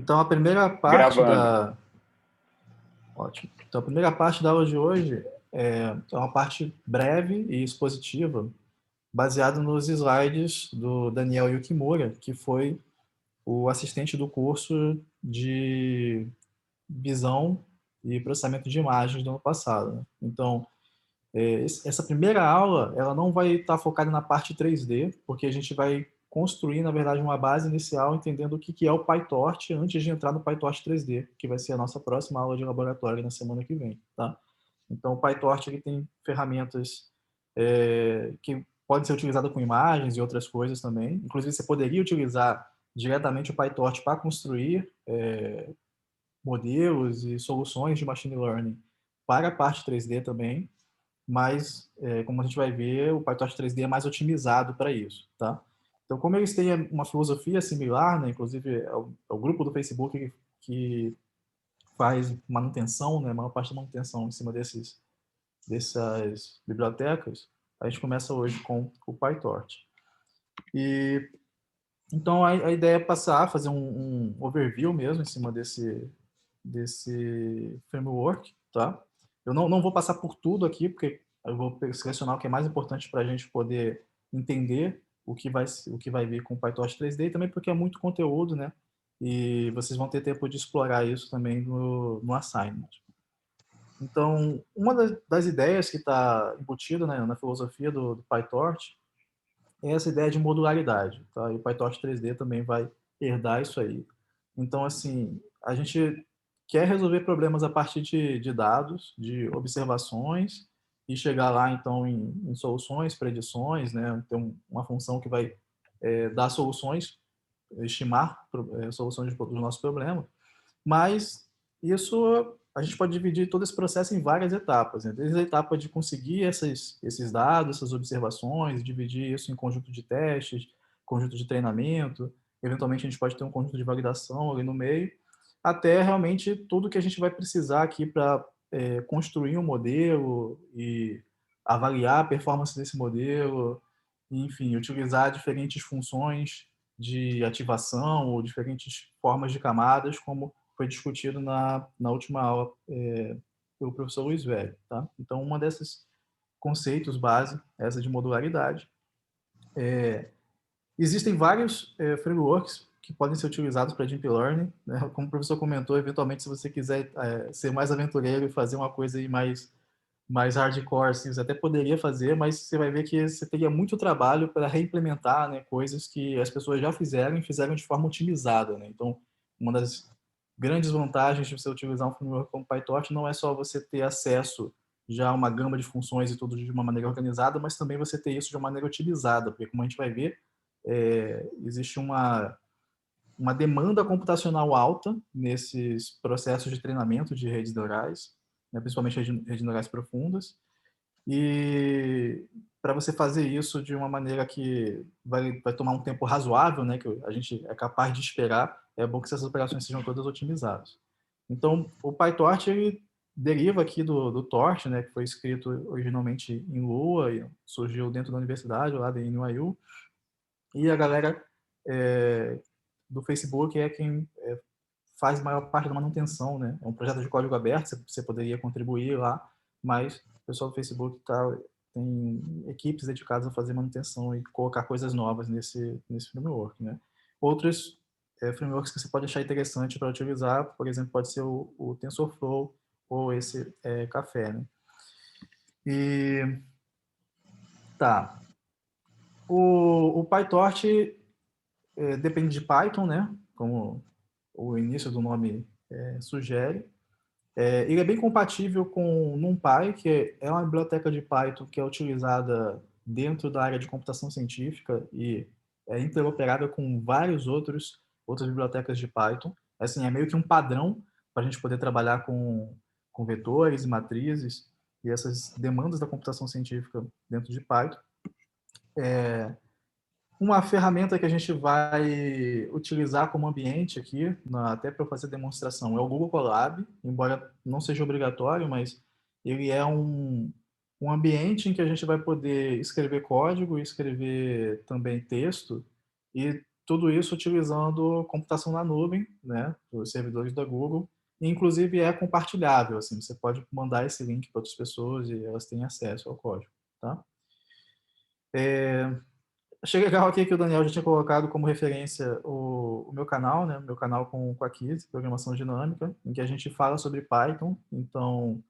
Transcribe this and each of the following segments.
Então, a primeira parte Gravando. da... Ótimo. Então, a primeira parte da aula de hoje é uma parte breve e expositiva, baseada nos slides do Daniel Yukimura, que foi o assistente do curso de visão e processamento de imagens do ano passado, né? Então, essa primeira aula, ela não vai estar focada na parte 3D, porque a gente vai construir, na verdade, uma base inicial entendendo o que é o PyTorch antes de entrar no PyTorch 3D, que vai ser a nossa próxima aula de laboratório na semana que vem, tá? Então, o PyTorch ele tem ferramentas que podem ser utilizadas com imagens e outras coisas também. Inclusive, você poderia utilizar diretamente o PyTorch para construir modelos e soluções de machine learning para a parte 3D também, mas, como a gente vai ver, o PyTorch 3D é mais otimizado para isso, tá? Então, como eles têm uma filosofia similar, né, inclusive é o grupo do Facebook que faz manutenção, né, a maior parte da manutenção em cima dessas bibliotecas, a gente começa hoje com o PyTorch. E, então, a ideia é passar, fazer um overview mesmo em cima desse framework, tá? Eu não vou passar por tudo aqui, porque eu vou selecionar o que é mais importante para a gente poder entender o que vai vir com o PyTorch 3D, e também porque é muito conteúdo, né? E vocês vão ter tempo de explorar isso também no assignment. Então, uma das ideias que está embutida, né, na filosofia do PyTorch é essa ideia de modularidade, tá? E o PyTorch 3D também vai herdar isso aí. Então, assim, a gente quer resolver problemas a partir de dados, de observações, e chegar lá, então, em soluções, predições, né? Ter uma função que vai dar soluções, estimar soluções do nosso problema. Mas isso a gente pode dividir todo esse processo em várias etapas, né? Desde a etapa de conseguir esses dados, essas observações, dividir isso em conjunto de testes, conjunto de treinamento, eventualmente a gente pode ter um conjunto de validação ali no meio, até realmente tudo que a gente vai precisar aqui para construir um modelo e avaliar a performance desse modelo, e, enfim, utilizar diferentes funções de ativação ou diferentes formas de camadas, como foi discutido na última aula pelo professor Luiz Velho, tá? Então, uma desses conceitos base é essa de modularidade. Existem vários frameworks que podem ser utilizados para Deep Learning, né? Como o professor comentou, eventualmente, se você quiser ser mais aventureiro e fazer uma coisa aí mais hardcore, assim, você até poderia fazer, mas você vai ver que você teria muito trabalho para reimplementar, né, coisas que as pessoas já fizeram e fizeram de forma otimizada, né? Então, uma das grandes vantagens de você utilizar um framework como PyTorch não é só você ter acesso já a uma gama de funções e tudo de uma maneira organizada, mas também você ter isso de uma maneira otimizada, porque como a gente vai ver, existe uma demanda computacional alta nesses processos de treinamento de redes neurais, né, principalmente redes neurais profundas, e para você fazer isso de uma maneira que vai tomar um tempo razoável, né, que a gente é capaz de esperar, é bom que essas operações sejam todas otimizadas. Então, o PyTorch ele deriva aqui do Torch, né, que foi escrito originalmente em Lua e surgiu dentro da universidade, lá da NYU, e a galera é, do Facebook é quem faz a maior parte da manutenção, né? É um projeto de código aberto, você poderia contribuir lá, mas o pessoal do Facebook tem equipes dedicadas a fazer manutenção e colocar coisas novas nesse framework, né? Outros frameworks que você pode achar interessante para utilizar, por exemplo, pode ser o TensorFlow ou esse Café, né? E tá. O PyTorch depende de Python, né? Como o início do nome sugere. Ele é bem compatível com NumPy, que é uma biblioteca de Python que é utilizada dentro da área de computação científica e é interoperável com outras bibliotecas de Python. Assim, é meio que um padrão para a gente poder trabalhar com vetores e matrizes e essas demandas da computação científica dentro de Python. Uma ferramenta que a gente vai utilizar como ambiente aqui, até para fazer demonstração, é o Google Colab, embora não seja obrigatório, mas ele é um ambiente em que a gente vai poder escrever código, escrever também texto, e tudo isso utilizando computação na nuvem, né, os servidores da Google, e inclusive é compartilhável, assim, você pode mandar esse link para outras pessoas e elas têm acesso ao código, tá? Achei legal aqui que o Daniel já tinha colocado como referência o meu canal, né, o meu canal com a Kiz, Programação Dinâmica, em que a gente fala sobre Python, então,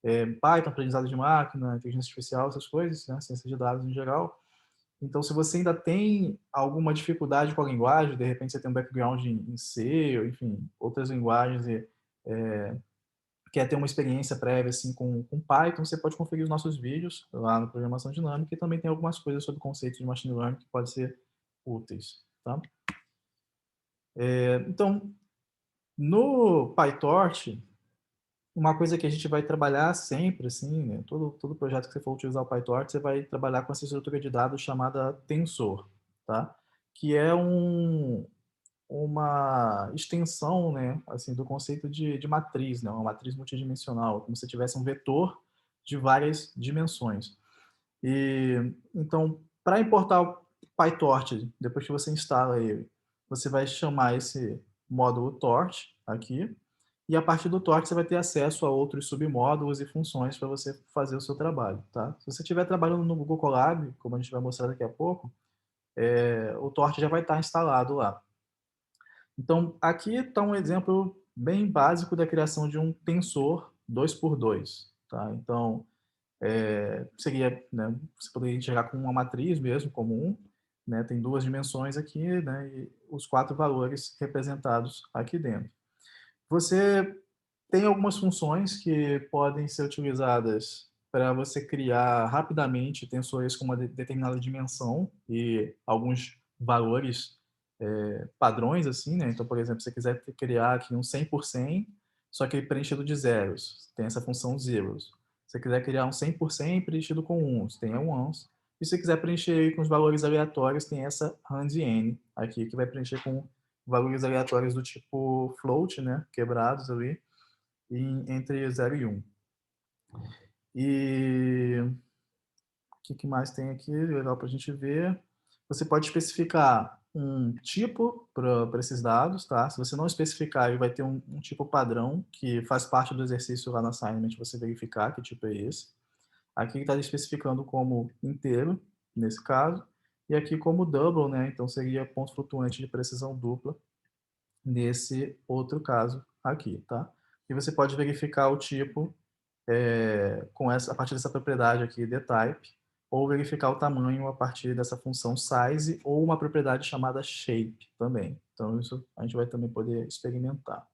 Python, aprendizado de máquina, inteligência artificial, essas coisas, né, ciência de dados em geral. Então, se você ainda tem alguma dificuldade com a linguagem, de repente você tem um background em C, ou, enfim, outras linguagens, e quer ter uma experiência prévia assim, com Python, você pode conferir os nossos vídeos lá no Programação Dinâmica e também tem algumas coisas sobre conceitos de Machine Learning que podem ser úteis. Tá? Então, no PyTorch, uma coisa que a gente vai trabalhar sempre, assim, né? todo projeto que você for utilizar o PyTorch, você vai trabalhar com essa estrutura de dados chamada tensor, tá? Que é uma extensão, né, assim, do conceito de matriz, né, uma matriz multidimensional, como se tivesse um vetor de várias dimensões. E então, para importar o PyTorch, depois que você instala ele, você vai chamar esse módulo torch aqui, e a partir do torch você vai ter acesso a outros submódulos e funções para você fazer o seu trabalho, tá? Se você estiver trabalhando no Google Colab, como a gente vai mostrar daqui a pouco, o torch já vai estar instalado lá. Então, aqui está um exemplo bem básico da criação de um tensor 2x2. Tá? Então, seria, né, você poderia enxergar com uma matriz mesmo, comum, né, tem duas dimensões aqui, né, e os 4 valores representados aqui dentro. Você tem algumas funções que podem ser utilizadas para você criar rapidamente tensores com uma determinada dimensão e alguns valores padrões, assim, né? Então, por exemplo, se você quiser criar aqui um 100 por 100, só que preenchido de zeros, tem essa função zeros. Se você quiser criar um 100 por 100 preenchido com uns, tem um uns. E se você quiser preencher com os valores aleatórios, tem essa rand_n aqui, que vai preencher com valores aleatórios do tipo float, né? Quebrados ali, entre 0 e 1. E o que mais tem aqui? Legal para a gente ver. Você pode especificar um tipo para esses dados, tá? Se você não especificar, ele vai ter um tipo padrão que faz parte do exercício lá no assignment, você verificar que tipo é esse. Aqui está especificando como inteiro, nesse caso, e aqui como double, né? Então seria ponto flutuante de precisão dupla, nesse outro caso aqui, tá? E você pode verificar o tipo a partir dessa propriedade aqui, dtype, ou verificar o tamanho a partir dessa função size, ou uma propriedade chamada shape também. Então, isso a gente vai também poder experimentar.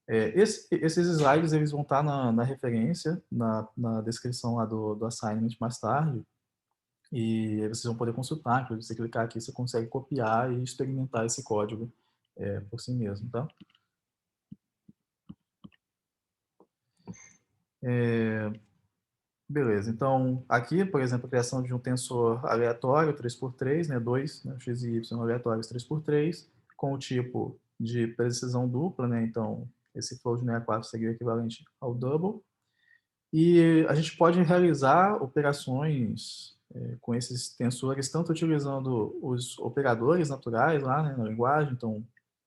Esses slides eles vão estar na referência, na descrição lá do assignment mais tarde, e aí vocês vão poder consultar. Se você clicar aqui, você consegue copiar e experimentar esse código por si mesmo, tá? Beleza, então aqui, por exemplo, a criação de um tensor aleatório 3x3, né, 2, né, x e y aleatórios 3x3, com o tipo de precisão dupla, né, então esse float de 64 seria o equivalente ao double. E a gente pode realizar operações com esses tensores, tanto utilizando os operadores naturais lá, né, na linguagem, então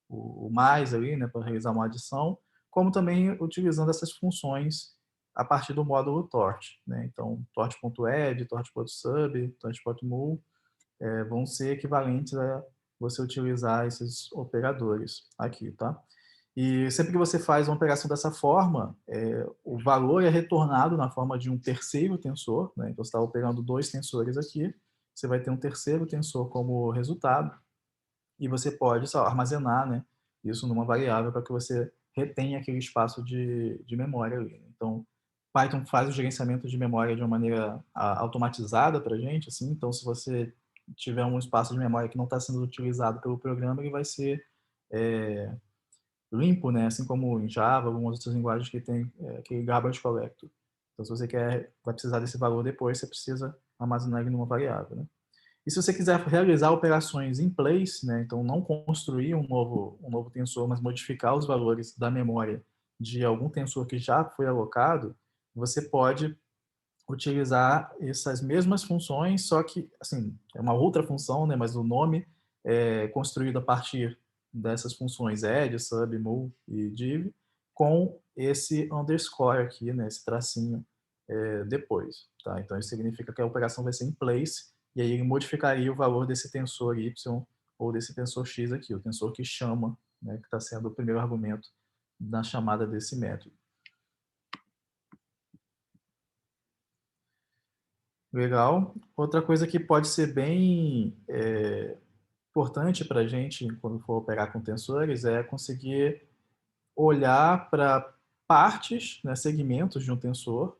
o mais ali, né, para realizar uma adição, como também utilizando essas funções a partir do módulo torch, né? Então, torch.add, torch.sub, torch.mul vão ser equivalentes a você utilizar esses operadores aqui, tá? E sempre que você faz uma operação dessa forma, o valor é retornado na forma de um terceiro tensor, né? Então, você está operando 2 tensores aqui, você vai ter um terceiro tensor como resultado, e você pode armazenar, né, isso numa variável para que você retenha aquele espaço de memória ali. Então, Python faz o gerenciamento de memória de uma maneira automatizada para a gente, assim, então se você tiver um espaço de memória que não está sendo utilizado pelo programa, ele vai ser limpo, né, assim como em Java, algumas outras linguagens que tem aquele garbage collector. Então, se você vai precisar desse valor depois, você precisa armazenar ele numa variável, né? E se você quiser realizar operações em place, né, então não construir um novo tensor, mas modificar os valores da memória de algum tensor que já foi alocado, você pode utilizar essas mesmas funções, só que, assim, é uma outra função, né, mas o nome construído a partir dessas funções add, sub, move e div, com esse underscore aqui, né, esse tracinho depois. Tá? Então, isso significa que a operação vai ser in place, e aí ele modificaria o valor desse tensor y ou desse tensor x aqui, o tensor que chama, né, que está sendo o primeiro argumento na chamada desse método. Legal. Outra coisa que pode ser bem importante para a gente, quando for operar com tensores, é conseguir olhar para partes, né, segmentos de um tensor.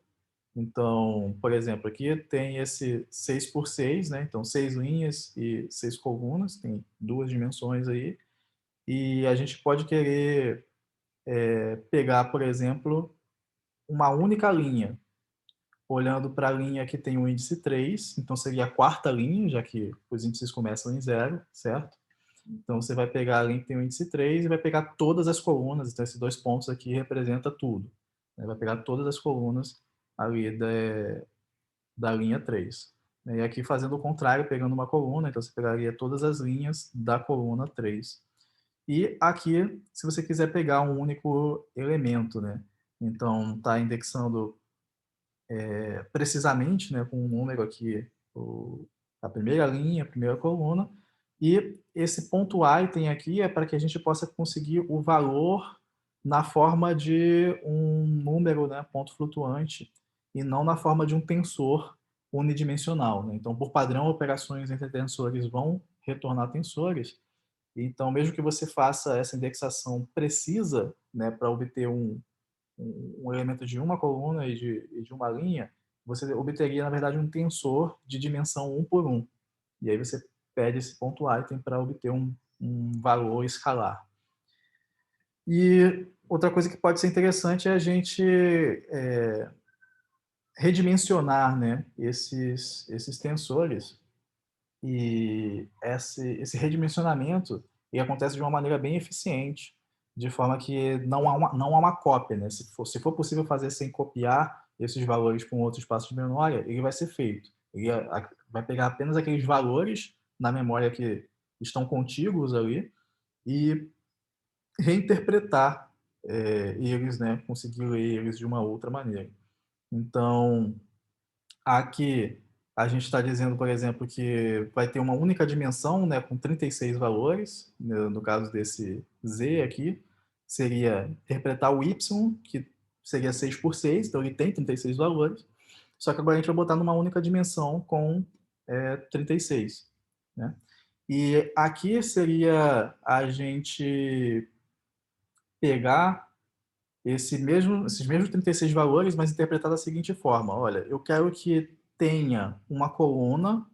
Então, por exemplo, aqui tem esse 6 por 6, né? Então, 6 linhas e 6 colunas, tem duas dimensões aí. E a gente pode querer pegar, por exemplo, uma única linha, olhando para a linha que tem o índice 3, então seria a quarta linha, já que os índices começam em 0, certo? Então, você vai pegar a linha que tem o índice 3 e vai pegar todas as colunas, então esses dois pontos aqui representam tudo. Vai pegar todas as colunas ali da linha 3. E aqui fazendo o contrário, pegando uma coluna, então você pegaria todas as linhas da coluna 3. E aqui, se você quiser pegar um único elemento, né? Então, está indexando precisamente, né, com um número aqui, a primeira linha, a primeira coluna, e esse ponto item aqui é para que a gente possa conseguir o valor na forma de um número, né, ponto flutuante, e não na forma de um tensor unidimensional, né? Então, por padrão, operações entre tensores vão retornar tensores. Então, mesmo que você faça essa indexação precisa, né, para obter um elemento de uma coluna e de uma linha, você obteria, na verdade, um tensor de dimensão 1 por 1. E aí você pede esse ponto item para obter um valor escalar. E outra coisa que pode ser interessante é a gente redimensionar, né, esses tensores. E esse redimensionamento ele acontece de uma maneira bem eficiente, de forma que não há uma cópia. Né? Se for possível fazer sem copiar esses valores para um outro espaço de memória, ele vai ser feito. Ele vai pegar apenas aqueles valores na memória que estão contíguos ali e reinterpretar eles, né? Conseguir ler eles de uma outra maneira. Então, aqui a gente está dizendo, por exemplo, que vai ter uma única dimensão, né, com 36 valores, no caso desse Z aqui, seria interpretar o Y, que seria 6 por 6, então ele tem 36 valores, só que agora a gente vai botar numa única dimensão com 36. Né? E aqui seria a gente pegar esses mesmos 36 valores, mas interpretar da seguinte forma: olha, eu quero que tenha uma coluna,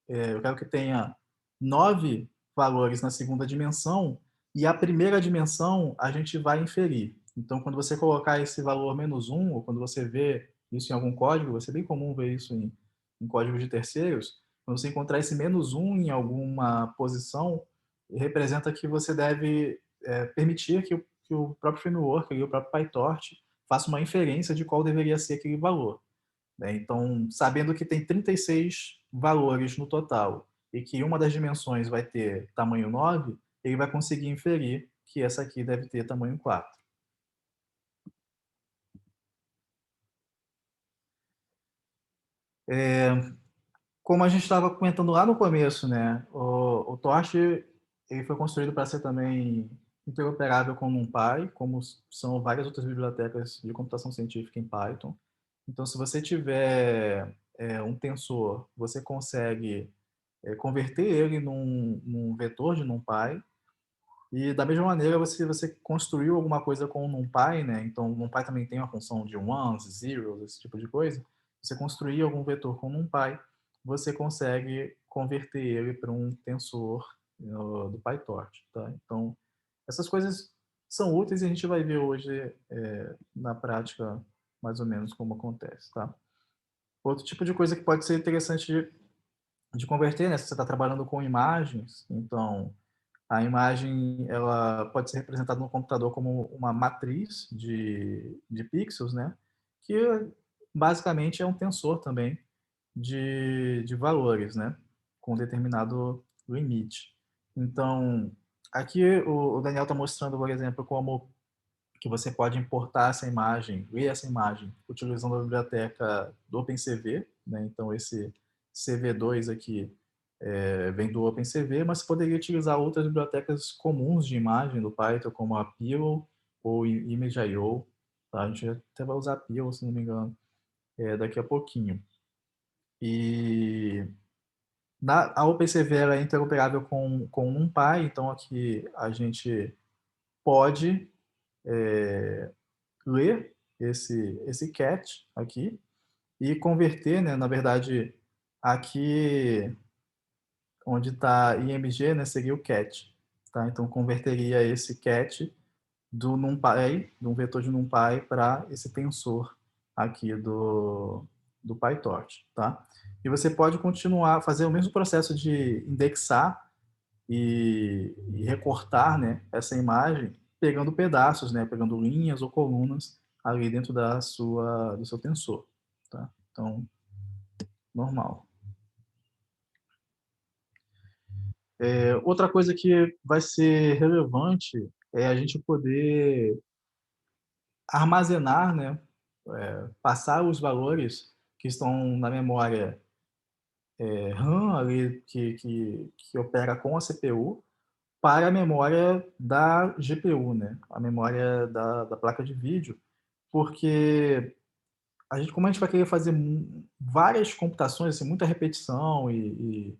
eu quero que tenha 9 valores na segunda dimensão, e a primeira dimensão a gente vai inferir. Então, quando você colocar esse valor -1, ou quando você vê isso em algum código, vai ser bem comum ver isso em códigos de terceiros, quando você encontrar esse -1 em alguma posição, representa que você deve permitir que o próprio framework, o próprio PyTorch, faça uma inferência de qual deveria ser aquele valor. Né? Então, sabendo que tem 36 valores no total e que uma das dimensões vai ter tamanho 9, ele vai conseguir inferir que essa aqui deve ter tamanho 4. Como a gente estava comentando lá no começo, né, o Torch ele foi construído para ser também interoperável com NumPy, como são várias outras bibliotecas de computação científica em Python. Então, se você tiver um tensor, você consegue converter ele num vetor de NumPy. E da mesma maneira, você construiu alguma coisa com o NumPy, né? Então, o NumPy também tem uma função de ones, zeros, esse tipo de coisa. Você construir algum vetor com o NumPy, você consegue converter ele para um tensor do PyTorch, tá? Então, essas coisas são úteis e a gente vai ver hoje na prática mais ou menos como acontece, tá? Outro tipo de coisa que pode ser interessante de converter, né? Se você está trabalhando com imagens, então a imagem ela pode ser representada no computador como uma matriz de pixels, né? Que basicamente é um tensor também de valores, né? Com determinado limite. Então, aqui o Daniel está mostrando, por exemplo, como que você pode importar essa imagem, ler essa imagem, utilizando a biblioteca do OpenCV, né? Então, esse CV2 aqui vem do OpenCV, mas você poderia utilizar outras bibliotecas comuns de imagem do Python, como a Pillow ou Image.io. Tá? A gente até vai usar a Pillow, se não me engano, daqui a pouquinho. E a OpenCV ela é interoperável com o NumPy, então aqui a gente pode ler esse cat aqui e converter, né, na verdade, aqui onde está IMG, né, seria o cat. Tá? Então, converteria esse cat do NumPy, de um vetor de NumPy, para esse tensor aqui do PyTorch. Tá? E você pode continuar, fazer o mesmo processo de indexar e recortar, né, essa imagem, pegando pedaços, né, pegando linhas ou colunas ali dentro do seu tensor. Tá? Então, normal. Outra coisa que vai ser relevante é a gente poder armazenar, né, passar os valores que estão na memória RAM ali que opera com a CPU para a memória da GPU, né, a memória da placa de vídeo, porque como a gente vai querer fazer várias computações, assim, muita repetição e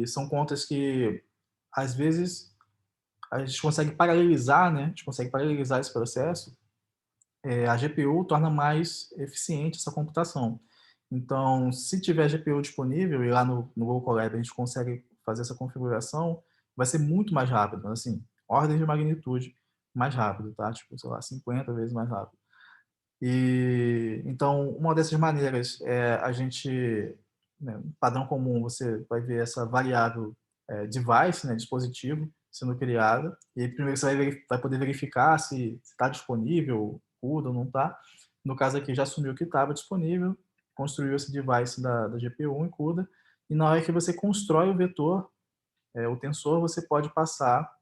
são contas que às vezes a gente consegue paralelizar, né? A gente consegue paralelizar esse processo. A GPU torna mais eficiente essa computação. Então, se tiver GPU disponível e lá no Google Colab a gente consegue fazer essa configuração, vai ser muito mais rápido, assim, ordem de magnitude mais rápido, tá? Tipo, sei lá, 50 vezes mais rápido. E então, uma dessas maneiras é a gente, né, padrão comum, você vai ver essa variável device, né, dispositivo, sendo criada. E aí, primeiro você vai poder verificar se está disponível, CUDA ou não está. No caso aqui, já assumiu que estava disponível, construiu esse device da GPU em CUDA. E na hora que você constrói o vetor, o tensor, você pode passar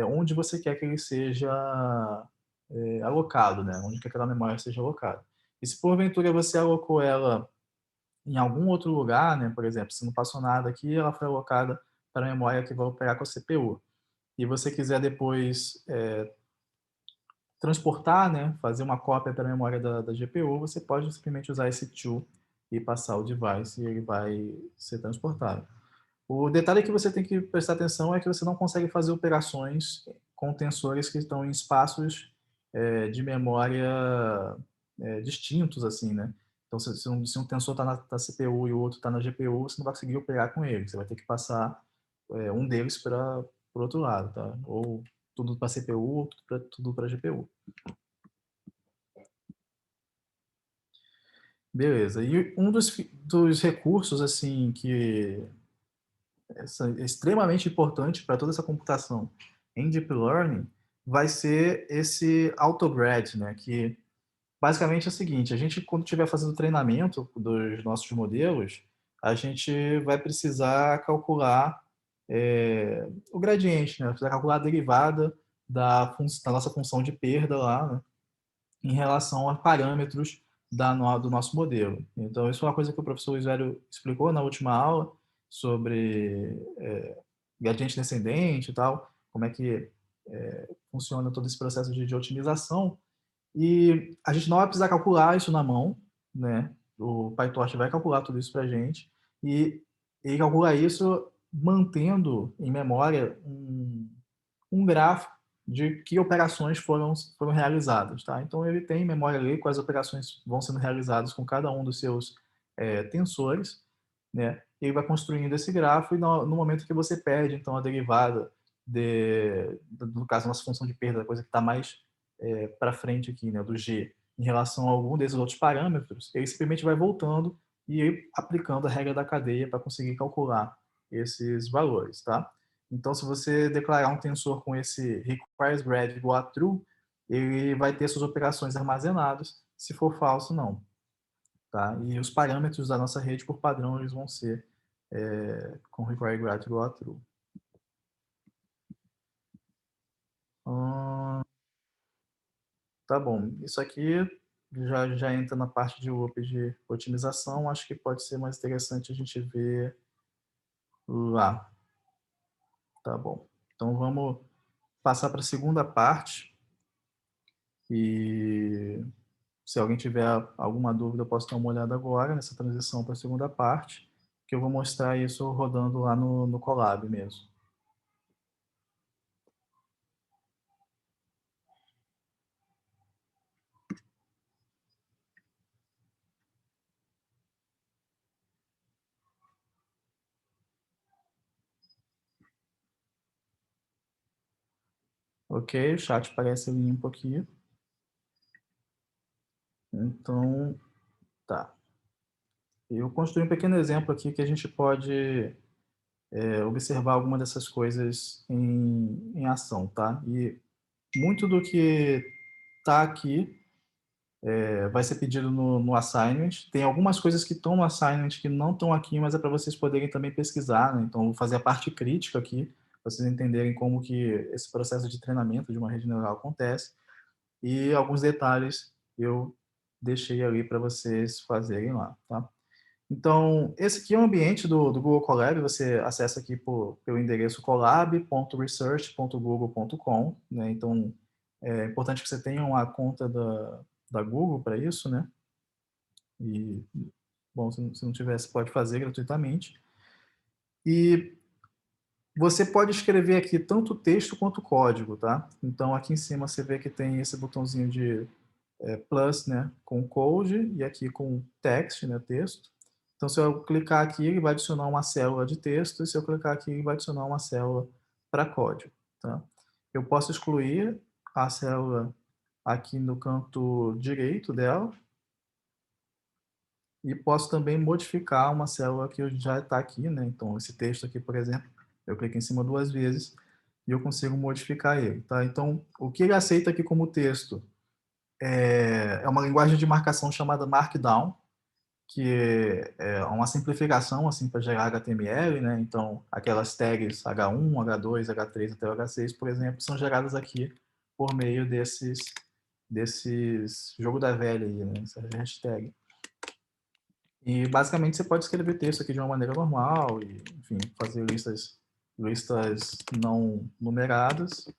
onde você quer que ele seja alocado, né? Onde que aquela memória seja alocada. E se porventura você alocou ela em algum outro lugar, né? Por exemplo, se não passou nada aqui, ela foi alocada para a memória que vai operar com a CPU. E você quiser depois transportar, né? Fazer uma cópia para a memória da GPU, você pode simplesmente usar esse to e passar o device e ele vai ser transportado. O detalhe que você tem que prestar atenção é que você não consegue fazer operações com tensores que estão em espaços de memória distintos, assim, né? Então, se um tensor está na CPU e o outro está na GPU, você não vai conseguir operar com ele. Você vai ter que passar um deles para o outro lado, tá? Ou tudo para CPU ou tudo para GPU. Beleza. E um dos recursos, assim, que é extremamente importante para toda essa computação em Deep Learning vai ser esse autograd, né? Que basicamente é o seguinte, a gente quando estiver fazendo treinamento dos nossos modelos, a gente vai precisar calcular o gradiente, né? Precisar calcular a derivada da nossa função de perda lá, né? Em relação a parâmetros do nosso modelo. Então, isso é uma coisa que o professor Luiz Velho explicou na última aula sobre gradiente descendente e tal, como é que funciona todo esse processo de otimização. E a gente não vai precisar calcular isso na mão, né? O PyTorch vai calcular tudo isso para a gente e ele calcula isso mantendo em memória um gráfico de que operações foram realizadas, tá? Então ele tem em memória ali quais operações vão sendo realizadas com cada um dos seus tensores, né? Ele vai construindo esse gráfico e no momento que você perde então a derivada no caso nossa função de perda, a coisa que está mais para frente aqui, né, do g, em relação a algum desses outros parâmetros, ele simplesmente vai voltando e aplicando a regra da cadeia para conseguir calcular esses valores, tá? Então, se você declarar um tensor com esse requires grad igual a true, ele vai ter suas operações armazenadas, se for falso, não. Tá? E os parâmetros da nossa rede, por padrão, eles vão ser com require grad igual a true. Tá bom. Isso aqui já entra na parte de loop de otimização. Acho que pode ser mais interessante a gente ver lá. Tá bom. Então vamos passar para a segunda parte. E se alguém tiver alguma dúvida, eu posso dar uma olhada agora nessa transição para a segunda parte, que eu vou mostrar isso rodando lá no Colab mesmo. Ok, o chat parece limpo aqui. Então, tá. Eu construí um pequeno exemplo aqui que a gente pode observar alguma dessas coisas em ação, tá? E muito do que está aqui vai ser pedido no assignment. Tem algumas coisas que estão no assignment que não estão aqui, mas é para vocês poderem também pesquisar, né? Então, vou fazer a parte crítica aqui, para vocês entenderem como que esse processo de treinamento de uma rede neural acontece. E alguns detalhes eu deixei ali para vocês fazerem lá, tá? Então, esse aqui é o ambiente do Google Colab, você acessa aqui pelo endereço colab.research.google.com, né? Então, é importante que você tenha uma conta da Google para isso, né? E, bom, se não tiver, você pode fazer gratuitamente. E você pode escrever aqui tanto texto quanto código, tá? Então, aqui em cima você vê que tem esse botãozinho de plus, né, com code, e aqui com text, né, texto. Então, se eu clicar aqui, ele vai adicionar uma célula de texto, e se eu clicar aqui, ele vai adicionar uma célula para código, tá? Eu posso excluir a célula aqui no canto direito dela, e posso também modificar uma célula que já está aqui, né? Então, esse texto aqui, por exemplo, eu clico em cima duas vezes e eu consigo modificar ele, tá? Então, o que ele aceita aqui como texto é uma linguagem de marcação chamada Markdown, que é uma simplificação assim para gerar HTML, né? Então, aquelas tags H1, H2, H3 até o H6, por exemplo, são geradas aqui por meio desses jogo da velha aí, né? Essa hashtag. E basicamente você pode escrever texto aqui de uma maneira normal e, enfim, fazer listas não numeradas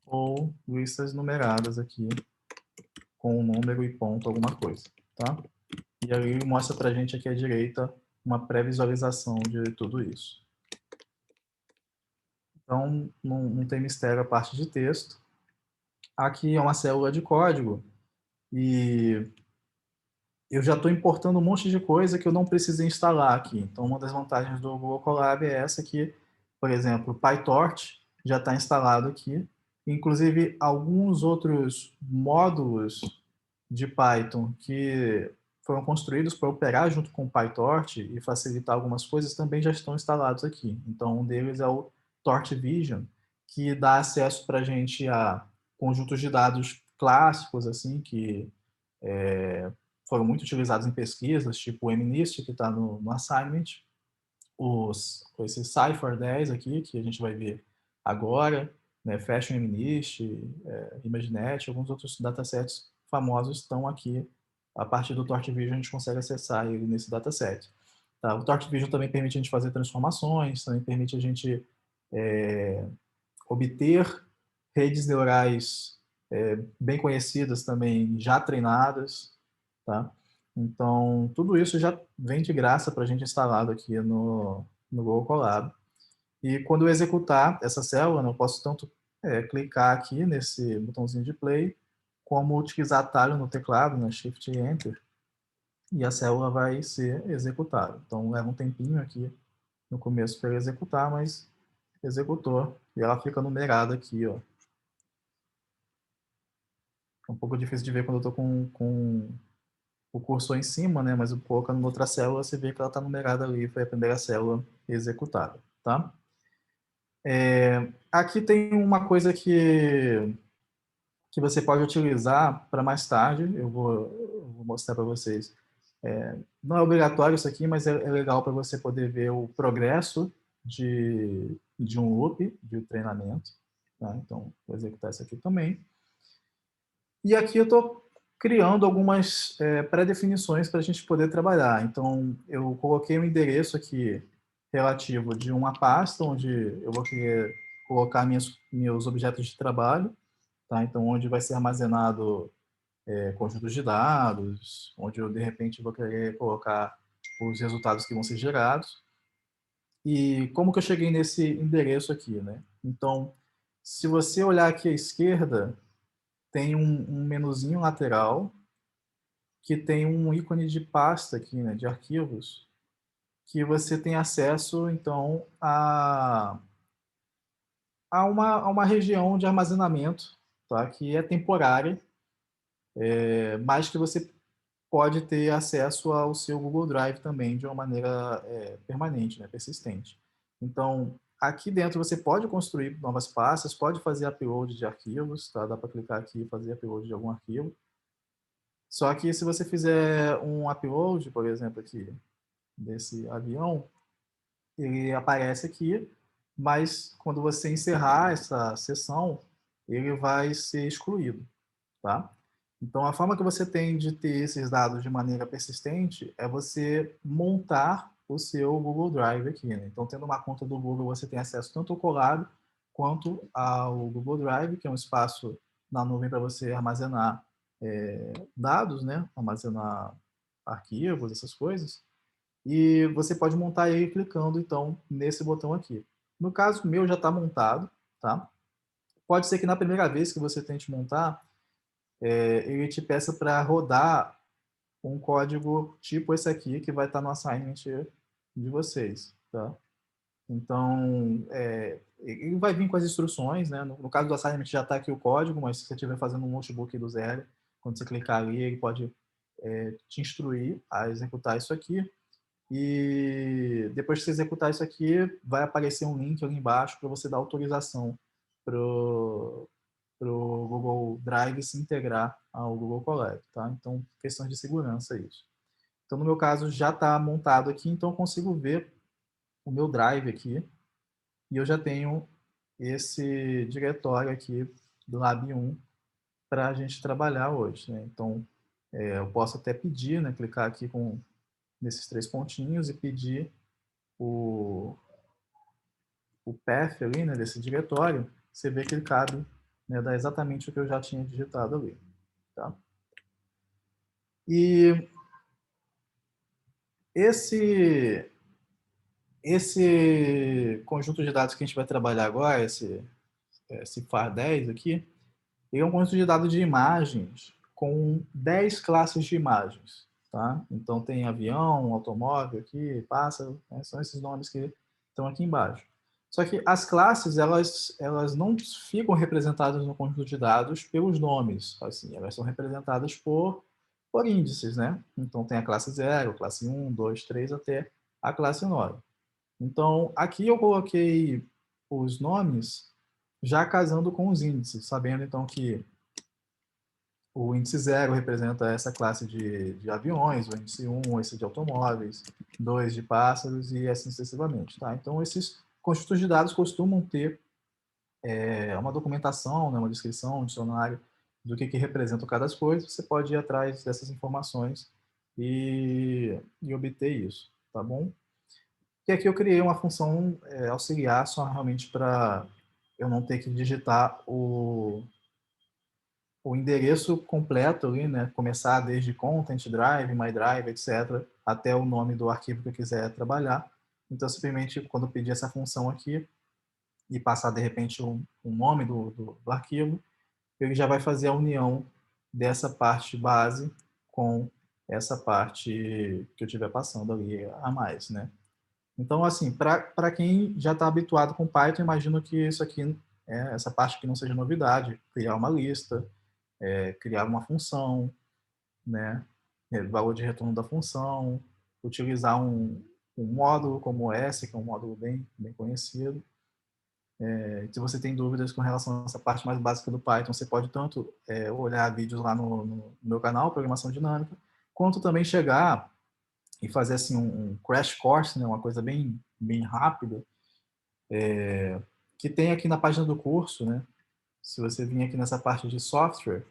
ou listas numeradas aqui com um número e ponto alguma coisa, tá? E aí mostra pra gente aqui à direita uma pré-visualização de tudo isso. Então, não tem mistério a parte de texto. Aqui é uma célula de código e eu já estou importando um monte de coisa que eu não precisei instalar aqui. Então, uma das vantagens do Google Colab é essa que, por exemplo, PyTorch já está instalado aqui. Inclusive, alguns outros módulos de Python que foram construídos para operar junto com o PyTorch e facilitar algumas coisas também já estão instalados aqui. Então, um deles é o Torch Vision, que dá acesso para a gente a conjuntos de dados clássicos, assim, que foram muito utilizados em pesquisas, tipo o MNIST, que está no assignment, esse Cypher 10 aqui, que a gente vai ver agora, né, Fashion MNIST, ImageNet, alguns outros datasets famosos estão aqui. A partir do Torch Vision a gente consegue acessar ele nesse dataset. Tá? O Torch Vision também permite a gente fazer transformações, também permite a gente obter redes neurais bem conhecidas também, já treinadas, tá? Então, tudo isso já vem de graça para a gente instalado aqui no Google Colab. E quando eu executar essa célula, eu posso tanto clicar aqui nesse botãozinho de play, como utilizar atalho no teclado, né, Shift e Enter, e a célula vai ser executada. Então, leva um tempinho aqui no começo para executar, mas executou. E ela fica numerada aqui, ó. É um pouco difícil de ver quando eu estou com o cursor em cima, né? Mas colocando em outra célula, você vê que ela está numerada ali, foi a primeira célula executada, tá? Aqui tem uma coisa que você pode utilizar para mais tarde, eu vou mostrar para vocês. Não é obrigatório isso aqui, mas é legal para você poder ver o progresso de um loop de treinamento. Tá? Então, vou executar isso aqui também. E aqui eu estou criando algumas pré-definições para a gente poder trabalhar. Então, eu coloquei um endereço aqui relativo de uma pasta, onde eu vou querer colocar meus objetos de trabalho, tá? Então, onde vai ser armazenado conjuntos de dados, onde eu, de repente, vou querer colocar os resultados que vão ser gerados. E como que eu cheguei nesse endereço aqui, né? Então, se você olhar aqui à esquerda, tem um menuzinho lateral que tem um ícone de pasta aqui, né, de arquivos, que você tem acesso, então, a uma região de armazenamento, tá, que é temporária, mas que você pode ter acesso ao seu Google Drive também de uma maneira permanente, né, persistente. Então, aqui dentro você pode construir novas pastas, pode fazer upload de arquivos, tá? Dá para clicar aqui e fazer upload de algum arquivo. Só que se você fizer um upload, por exemplo, aqui, desse avião, ele aparece aqui, mas quando você encerrar essa sessão, ele vai ser excluído, tá? Então, a forma que você tem de ter esses dados de maneira persistente é você montar o seu Google Drive aqui, né? Então, tendo uma conta do Google, você tem acesso tanto ao Colab quanto ao Google Drive, que é um espaço na nuvem para você armazenar dados, né? Armazenar arquivos, essas coisas. E você pode montar ele clicando, então, nesse botão aqui. No caso, o meu já está montado, tá? Pode ser que na primeira vez que você tente montar, ele te peça para rodar um código tipo esse aqui, que vai estar no assignment de vocês, tá? Então, ele vai vir com as instruções, né? No caso do assignment já está aqui o código, mas se você estiver fazendo um notebook do zero, quando você clicar ali, ele pode te instruir a executar isso aqui. E depois que você executar isso aqui, vai aparecer um link ali embaixo para você dar autorização para o Google Drive se integrar ao Google Colab, tá? Então, questões de segurança isso. Então, no meu caso, já está montado aqui, então eu consigo ver o meu Drive aqui e eu já tenho esse diretório aqui do Lab 1 para a gente trabalhar hoje, né? Então, eu posso até pedir, né? Clicar aqui nesses 3 pontinhos e pedir o path ali, né, desse diretório, você vê que ele cabe, né, dá exatamente o que eu já tinha digitado ali, tá? E esse conjunto de dados que a gente vai trabalhar agora, esse FAR10 aqui, ele é um conjunto de dados de imagens com 10 classes de imagens, tá? Então tem avião, automóvel aqui, pássaro, né? São esses nomes que estão aqui embaixo. Só que as classes, elas não ficam representadas no conjunto de dados pelos nomes, assim, elas são representadas por índices, né? Então tem a classe 0, classe 1, 2, 3, até a classe 9. Então, aqui eu coloquei os nomes já casando com os índices, sabendo então que o índice 0 representa essa classe de aviões, o índice 1, esse de automóveis, 2 de pássaros e assim sucessivamente. Tá? Então, esses conjuntos de dados costumam ter uma documentação, né, uma descrição, um dicionário do que representa cada coisa. Você pode ir atrás dessas informações e obter isso, tá bom? E aqui eu criei uma função auxiliar só realmente para eu não ter que digitar o endereço completo ali, né? Começar desde Content Drive, My Drive, etc., até o nome do arquivo que eu quiser trabalhar. Então, simplesmente, quando eu pedir essa função aqui e passar, de repente, um nome do arquivo, ele já vai fazer a união dessa parte base com essa parte que eu estiver passando ali a mais, né? Então, assim, para quem já está habituado com Python, imagino que isso aqui, essa parte aqui não seja novidade, criar uma lista, criar uma função, né? Valor de retorno da função, utilizar um módulo como o S, que é um módulo bem conhecido. Se você tem dúvidas com relação a essa parte mais básica do Python, você pode tanto olhar vídeos lá no meu canal, Programação Dinâmica, quanto também chegar e fazer assim um crash course, né? Uma coisa bem rápida, que tem aqui na página do curso, né? Se você vir aqui nessa parte de software,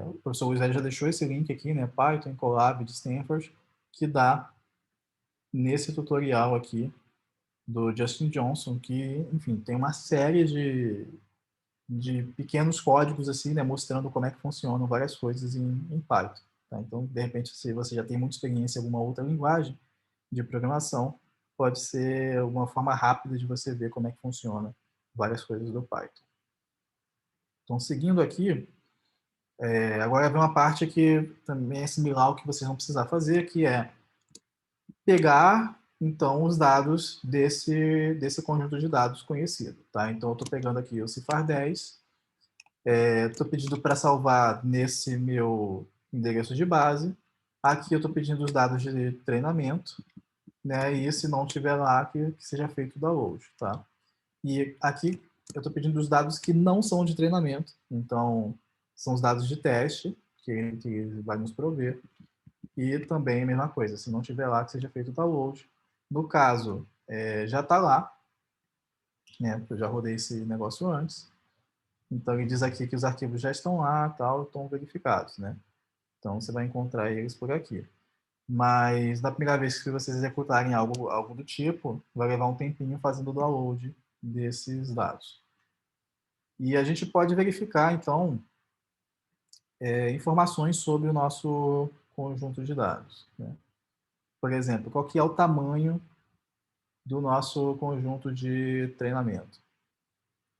o professor Luiz já deixou esse link aqui, né? Python, Colab de Stanford, que dá nesse tutorial aqui do Justin Johnson, que, enfim, tem uma série de pequenos códigos, assim, né? Mostrando como é que funcionam várias coisas em Python. Tá? Então, de repente, se você já tem muita experiência em alguma outra linguagem de programação, pode ser uma forma rápida de você ver como é que funciona várias coisas do Python. Então, seguindo aqui, agora vem uma parte que também é similar ao que vocês vão precisar fazer, que é pegar, então, os dados desse conjunto de dados conhecido. Tá? Então, eu estou pegando aqui o Cifar 10, estou pedindo para salvar nesse meu endereço de base. Aqui eu estou pedindo os dados de treinamento, né? E se não tiver lá, que seja feito o download, tá? E aqui eu estou pedindo os dados que não são de treinamento, então são os dados de teste que vai nos prover. E também a mesma coisa, se não tiver lá, que seja feito o download. No caso, já está lá, né? Eu já rodei esse negócio antes. Então ele diz aqui que os arquivos já estão lá, tal, estão verificados, né? Então você vai encontrar eles por aqui. Mas na primeira vez que vocês executarem algo do tipo, vai levar um tempinho fazendo o download desses dados. E a gente pode verificar, então, informações sobre o nosso conjunto de dados, né? Por exemplo, qual que é o tamanho do nosso conjunto de treinamento.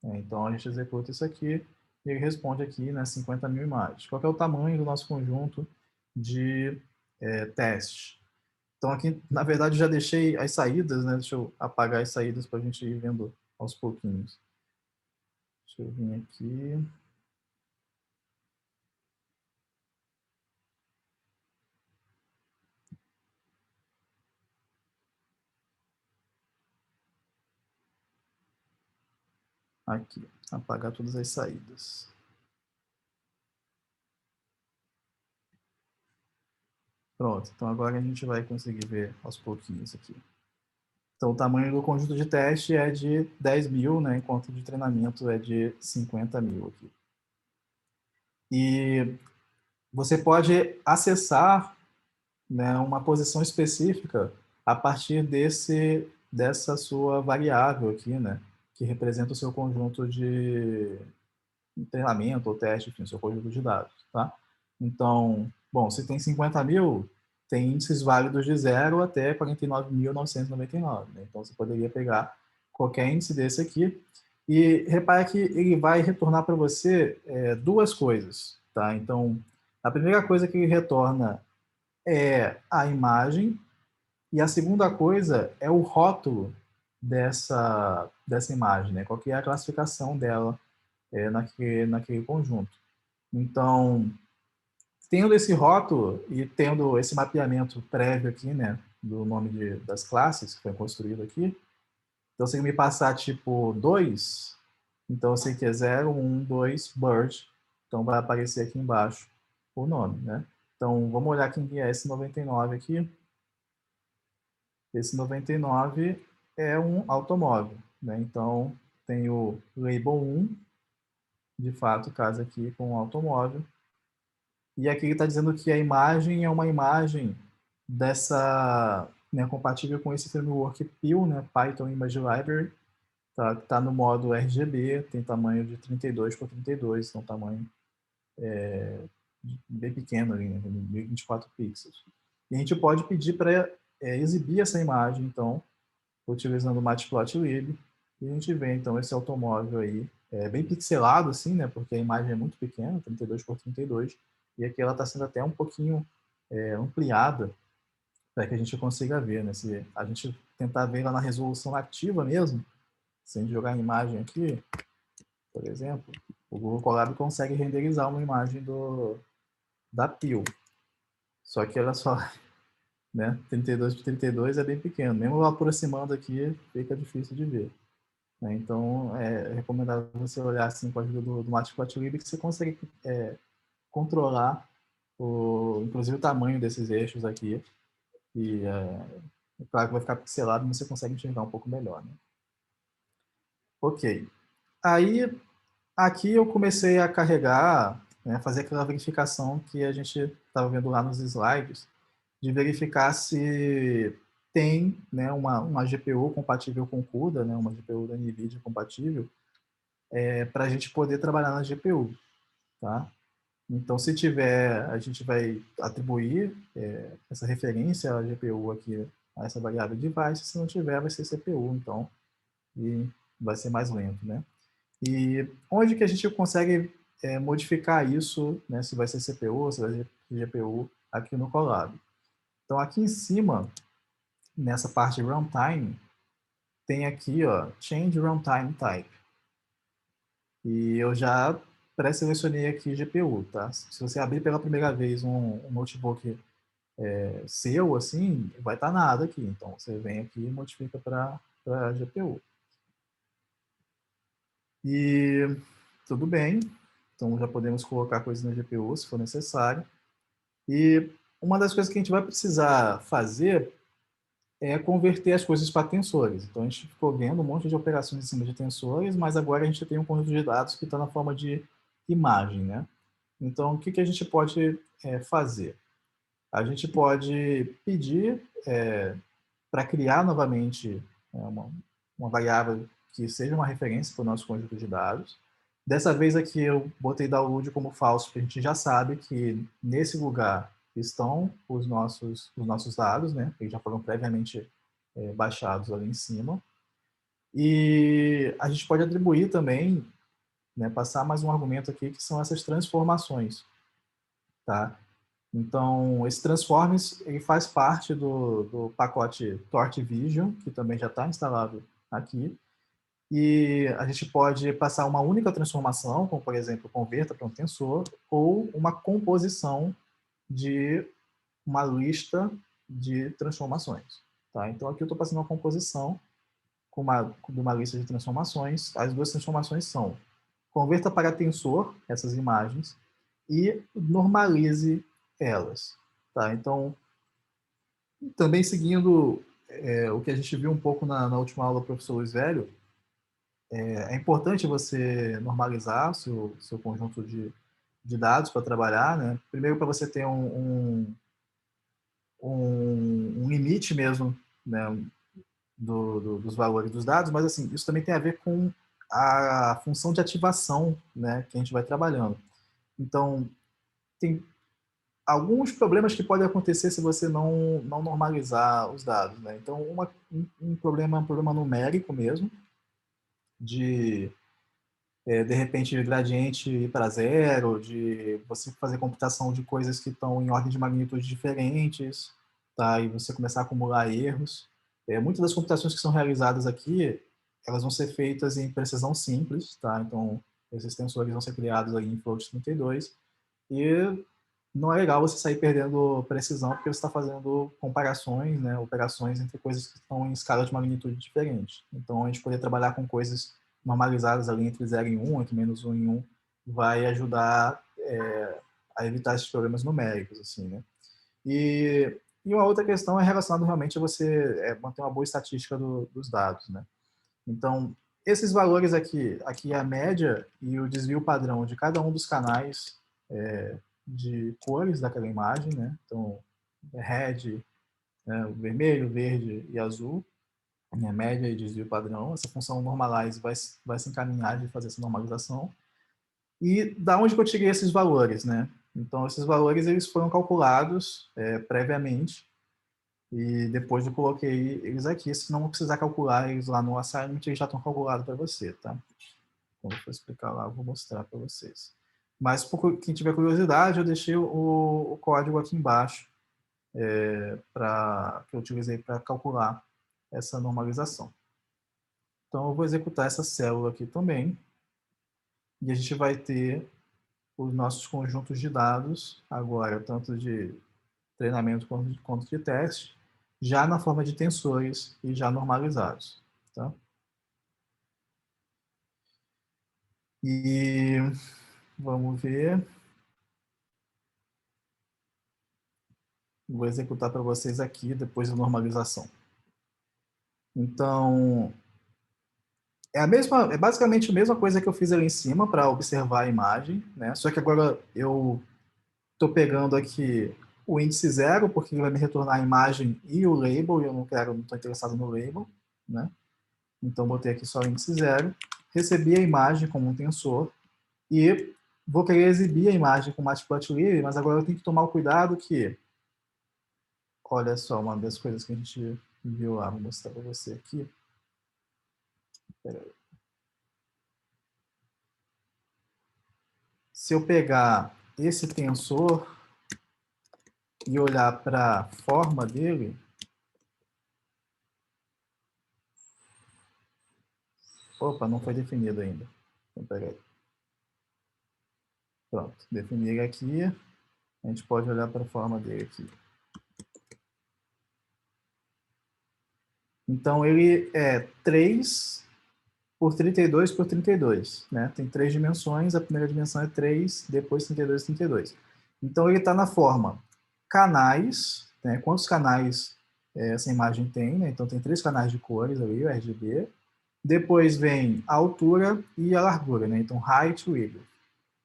Então, a gente executa isso aqui e ele responde aqui, né, 50.000 imagens. Qual que é o tamanho do nosso conjunto de teste? Então, aqui, na verdade, já deixei as saídas, né? Deixa eu apagar as saídas para a gente ir vendo aos pouquinhos. Deixa eu vir aqui. Aqui, apagar todas as saídas. Pronto, então agora a gente vai conseguir ver aos pouquinhos aqui. Então, o tamanho do conjunto de teste é de 10.000, né, enquanto o de treinamento é de 50.000 aqui. E você pode acessar, né, uma posição específica a partir dessa sua variável aqui, né, que representa o seu conjunto de treinamento ou teste, enfim, seu conjunto de dados, tá? Então, bom, se tem 50.000, tem índices válidos de 0 até 49.999, né? Então, você poderia pegar qualquer índice desse aqui e repare que ele vai retornar para você duas coisas, tá? Então, a primeira coisa que ele retorna é a imagem e a segunda coisa é o rótulo dessa imagem, né? Qual que é a classificação dela naquele conjunto. Então, tendo esse rótulo e tendo esse mapeamento prévio aqui, né, do nome das classes que foi construído aqui, então se ele me passar tipo 2, então eu sei que é 0, 1, 2, bird, então vai aparecer aqui embaixo o nome, né? Então, vamos olhar quem é esse 99 aqui. Esse 99 é um automóvel, né? Então, tem o label 1, de fato, casa aqui com um automóvel. E aqui ele está dizendo que a imagem é uma imagem dessa, né, compatível com esse framework PIL, né, Python Image Library, tá no modo RGB, tem tamanho de 32 por 32, então tamanho bem pequeno ali, né, 1024 pixels. E a gente pode pedir para exibir essa imagem, então, utilizando o Matplotlib, e a gente vê, então, esse automóvel aí, bem pixelado, assim, né, porque a imagem é muito pequena, 32 por 32, e aqui ela está sendo até um pouquinho ampliada para que a gente consiga ver, né, se a gente tentar ver lá na resolução ativa mesmo, se a gente jogar a imagem aqui, por exemplo, o Google Colab consegue renderizar uma imagem da PIL, só que olha só, né, 32 por 32 é bem pequeno, mesmo aproximando aqui, fica difícil de ver. Né? Então, é recomendável você olhar assim com a ajuda do Matplotlib que você consegue controlar, inclusive o tamanho desses eixos aqui. E claro que vai ficar pixelado, mas você consegue enxergar um pouco melhor. Né? Ok. Aí, aqui eu comecei a carregar, né, fazer aquela verificação que a gente estava vendo lá nos slides, de verificar se tem, né, uma GPU compatível com CUDA, né, uma GPU da NVIDIA compatível, para a gente poder trabalhar na GPU, tá? Então, se tiver, a gente vai atribuir essa referência à GPU aqui, a essa variável device. Se não tiver, vai ser CPU, então, e vai ser mais lento, né? E onde que a gente consegue modificar isso, né? Se vai ser CPU, se vai ser GPU, aqui no Colab. Então, aqui em cima, nessa parte de runtime, tem aqui, ó, Change Runtime Type. E eu já pré-selecionei aqui GPU, tá? Se você abrir pela primeira vez um notebook seu, assim, vai estar nada aqui. Então, você vem aqui e modifica para GPU. E tudo bem. Então, já podemos colocar coisas na GPU, se for necessário. E uma das coisas que a gente vai precisar fazer é converter as coisas para tensores. Então, a gente ficou vendo um monte de operações em cima de tensores, mas agora a gente tem um conjunto de dados que está na forma de imagem, né? Então, o que a gente pode fazer? A gente pode pedir para criar novamente uma variável que seja uma referência para o nosso conjunto de dados. Dessa vez aqui eu botei download como falso, porque a gente já sabe que nesse lugar estão os nossos dados, né? Eles já foram previamente baixados ali em cima. E a gente pode atribuir também, né, passar mais um argumento aqui, que são essas transformações, tá? Então, esse Transformers ele faz parte do pacote Torch Vision, que também já está instalado aqui. E a gente pode passar uma única transformação, como por exemplo, converta para um tensor, ou uma composição de uma lista de transformações. Tá? Então, aqui eu estou passando uma composição de uma lista de transformações. As duas transformações são: converta para tensor essas imagens e normalize elas. Tá? Então, também seguindo o que a gente viu um pouco na última aula do professor Luiz Velho, é importante você normalizar o seu conjunto de dados para trabalhar, né? Primeiro, para você ter um limite mesmo, né, dos valores dos dados, mas assim, isso também tem a ver com a função de ativação, né, que a gente vai trabalhando. Então, tem alguns problemas que podem acontecer se você não normalizar os dados, né? Então, um problema é um problema numérico mesmo, de repente, gradiente ir para zero, de você fazer computação de coisas que estão em ordem de magnitude diferentes, tá? E você começar a acumular erros. Muitas das computações que são realizadas aqui, elas vão ser feitas em precisão simples, tá? Então, esses tensores vão ser criados aí em float 32, e não é legal você sair perdendo precisão, porque você está fazendo comparações, né, operações entre coisas que estão em escala de magnitude diferente. Então, a gente poder trabalhar com coisas normalizadas ali entre 0 e 1, entre menos 1 e 1, vai ajudar a evitar esses problemas numéricos, assim, né? E uma outra questão é relacionada realmente a você manter uma boa estatística dos dados, né? Então, esses valores aqui é a média e o desvio padrão de cada um dos canais de cores daquela imagem, né? Então, red, né, o vermelho, verde e azul, né, média e desvio padrão. Essa função normalize vai se encaminhar de fazer essa normalização. E da onde que eu tirei esses valores, né? Então, esses valores eles foram calculados previamente e depois eu coloquei eles aqui. Se não precisar calcular eles lá no assignment, eles já estão calculados para você, tá? Quando eu for explicar lá, eu vou mostrar para vocês. Mas, por quem tiver curiosidade, eu deixei o código aqui embaixo que eu utilizei para calcular essa normalização. Então, eu vou executar essa célula aqui também. E a gente vai ter os nossos conjuntos de dados, agora, tanto de treinamento quanto de teste, já na forma de tensores e já normalizados. Tá? E vamos ver. Vou executar para vocês aqui depois da normalização. Então, É basicamente a mesma coisa que eu fiz ali em cima para observar a imagem, né? Só que agora eu estou pegando aqui o índice 0, porque ele vai me retornar a imagem e o label, e eu não estou interessado no label, né? Então, botei aqui só o índice 0, recebi a imagem como um tensor, e vou querer exibir a imagem com Matplotlib, mas agora eu tenho que tomar o cuidado que, olha só, uma das coisas que a gente viu lá, vou mostrar para você aqui. Peraí. Se eu pegar esse tensor e olhar para a forma dele, opa, não foi definido ainda. Então, peraí. Pronto, defini ele aqui. A gente pode olhar para a forma dele aqui. Então, ele é 3 por 32 por 32, né? Tem 3 dimensões, a primeira dimensão é 3, depois 32 e 32. Então, ele está na forma canais, né? Quantos canais essa imagem tem, né? Então, tem 3 canais de cores ali, o RGB. Depois vem a altura e a largura, né? Então, height e width,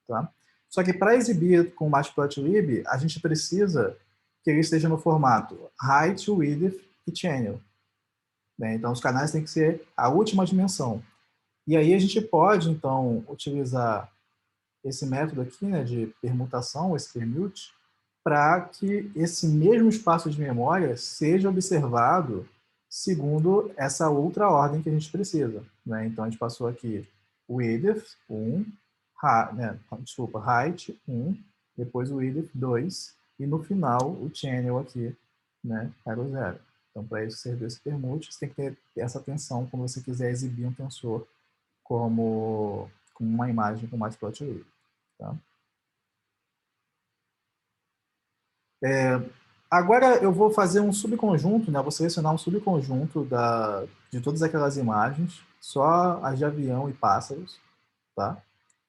tá? Só que para exibir com o Matplotlib, a gente precisa que ele esteja no formato height, width e channel, né? Então, os canais têm que ser a última dimensão. E aí a gente pode, então, utilizar esse método aqui, né, de permutação, esse permute, para que esse mesmo espaço de memória seja observado segundo essa outra ordem que a gente precisa, né? Então, a gente passou aqui o width, 1, desculpa, height, 1, depois o width, 2, e no final o channel aqui, né, era o 0. Então, para isso servir esse permute, você tem que ter essa atenção quando você quiser exibir um tensor como uma imagem com Matplotlib, tá? Agora eu vou fazer um subconjunto, né? Vou selecionar um subconjunto de todas aquelas imagens, só as de avião e pássaros, tá?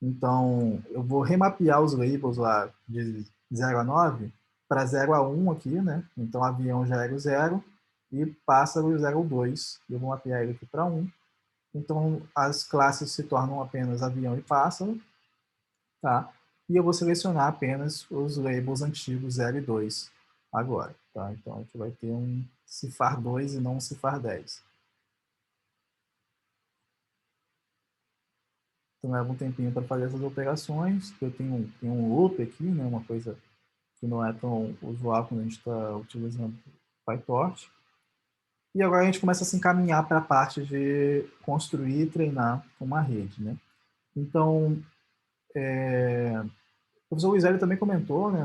Então, eu vou remapear os labels lá de 0 a 9 para 0 a 1 aqui, né? Então, avião já era o 0 e pássaro 0 ao 2. Eu vou mapear ele aqui para 1. Então, as classes se tornam apenas avião e pássaro, tá? E eu vou selecionar apenas os labels antigos 0 e 2 agora, tá? Então, a gente vai ter um cifar 2 e não um cifar 10. Então, leva um tempinho para fazer essas operações. Eu tenho um loop aqui, né? Uma coisa que não é tão usual quando a gente está utilizando PyTorch. E agora a gente começa a se encaminhar para a parte de construir e treinar uma rede, né? Então, o professor Luiz Hélio também comentou, né,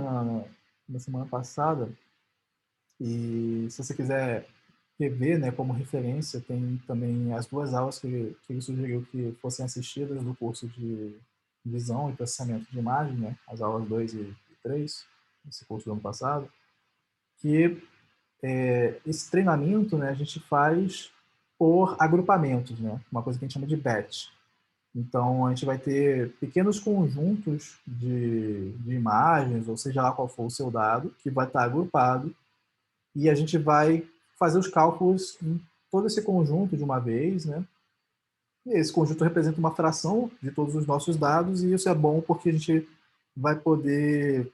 na semana passada, e se você quiser rever, né, como referência, tem também as 2 aulas que ele sugeriu que fossem assistidas do curso de visão e processamento de imagem, né, as aulas 2 e 3, esse curso do ano passado, que esse treinamento, né, a gente faz por agrupamentos, né, uma coisa que a gente chama de batch. Então, a gente vai ter pequenos conjuntos de imagens, ou seja lá qual for o seu dado, que vai estar agrupado, e a gente vai fazer os cálculos em todo esse conjunto de uma vez, né? E esse conjunto representa uma fração de todos os nossos dados, e isso é bom porque a gente vai poder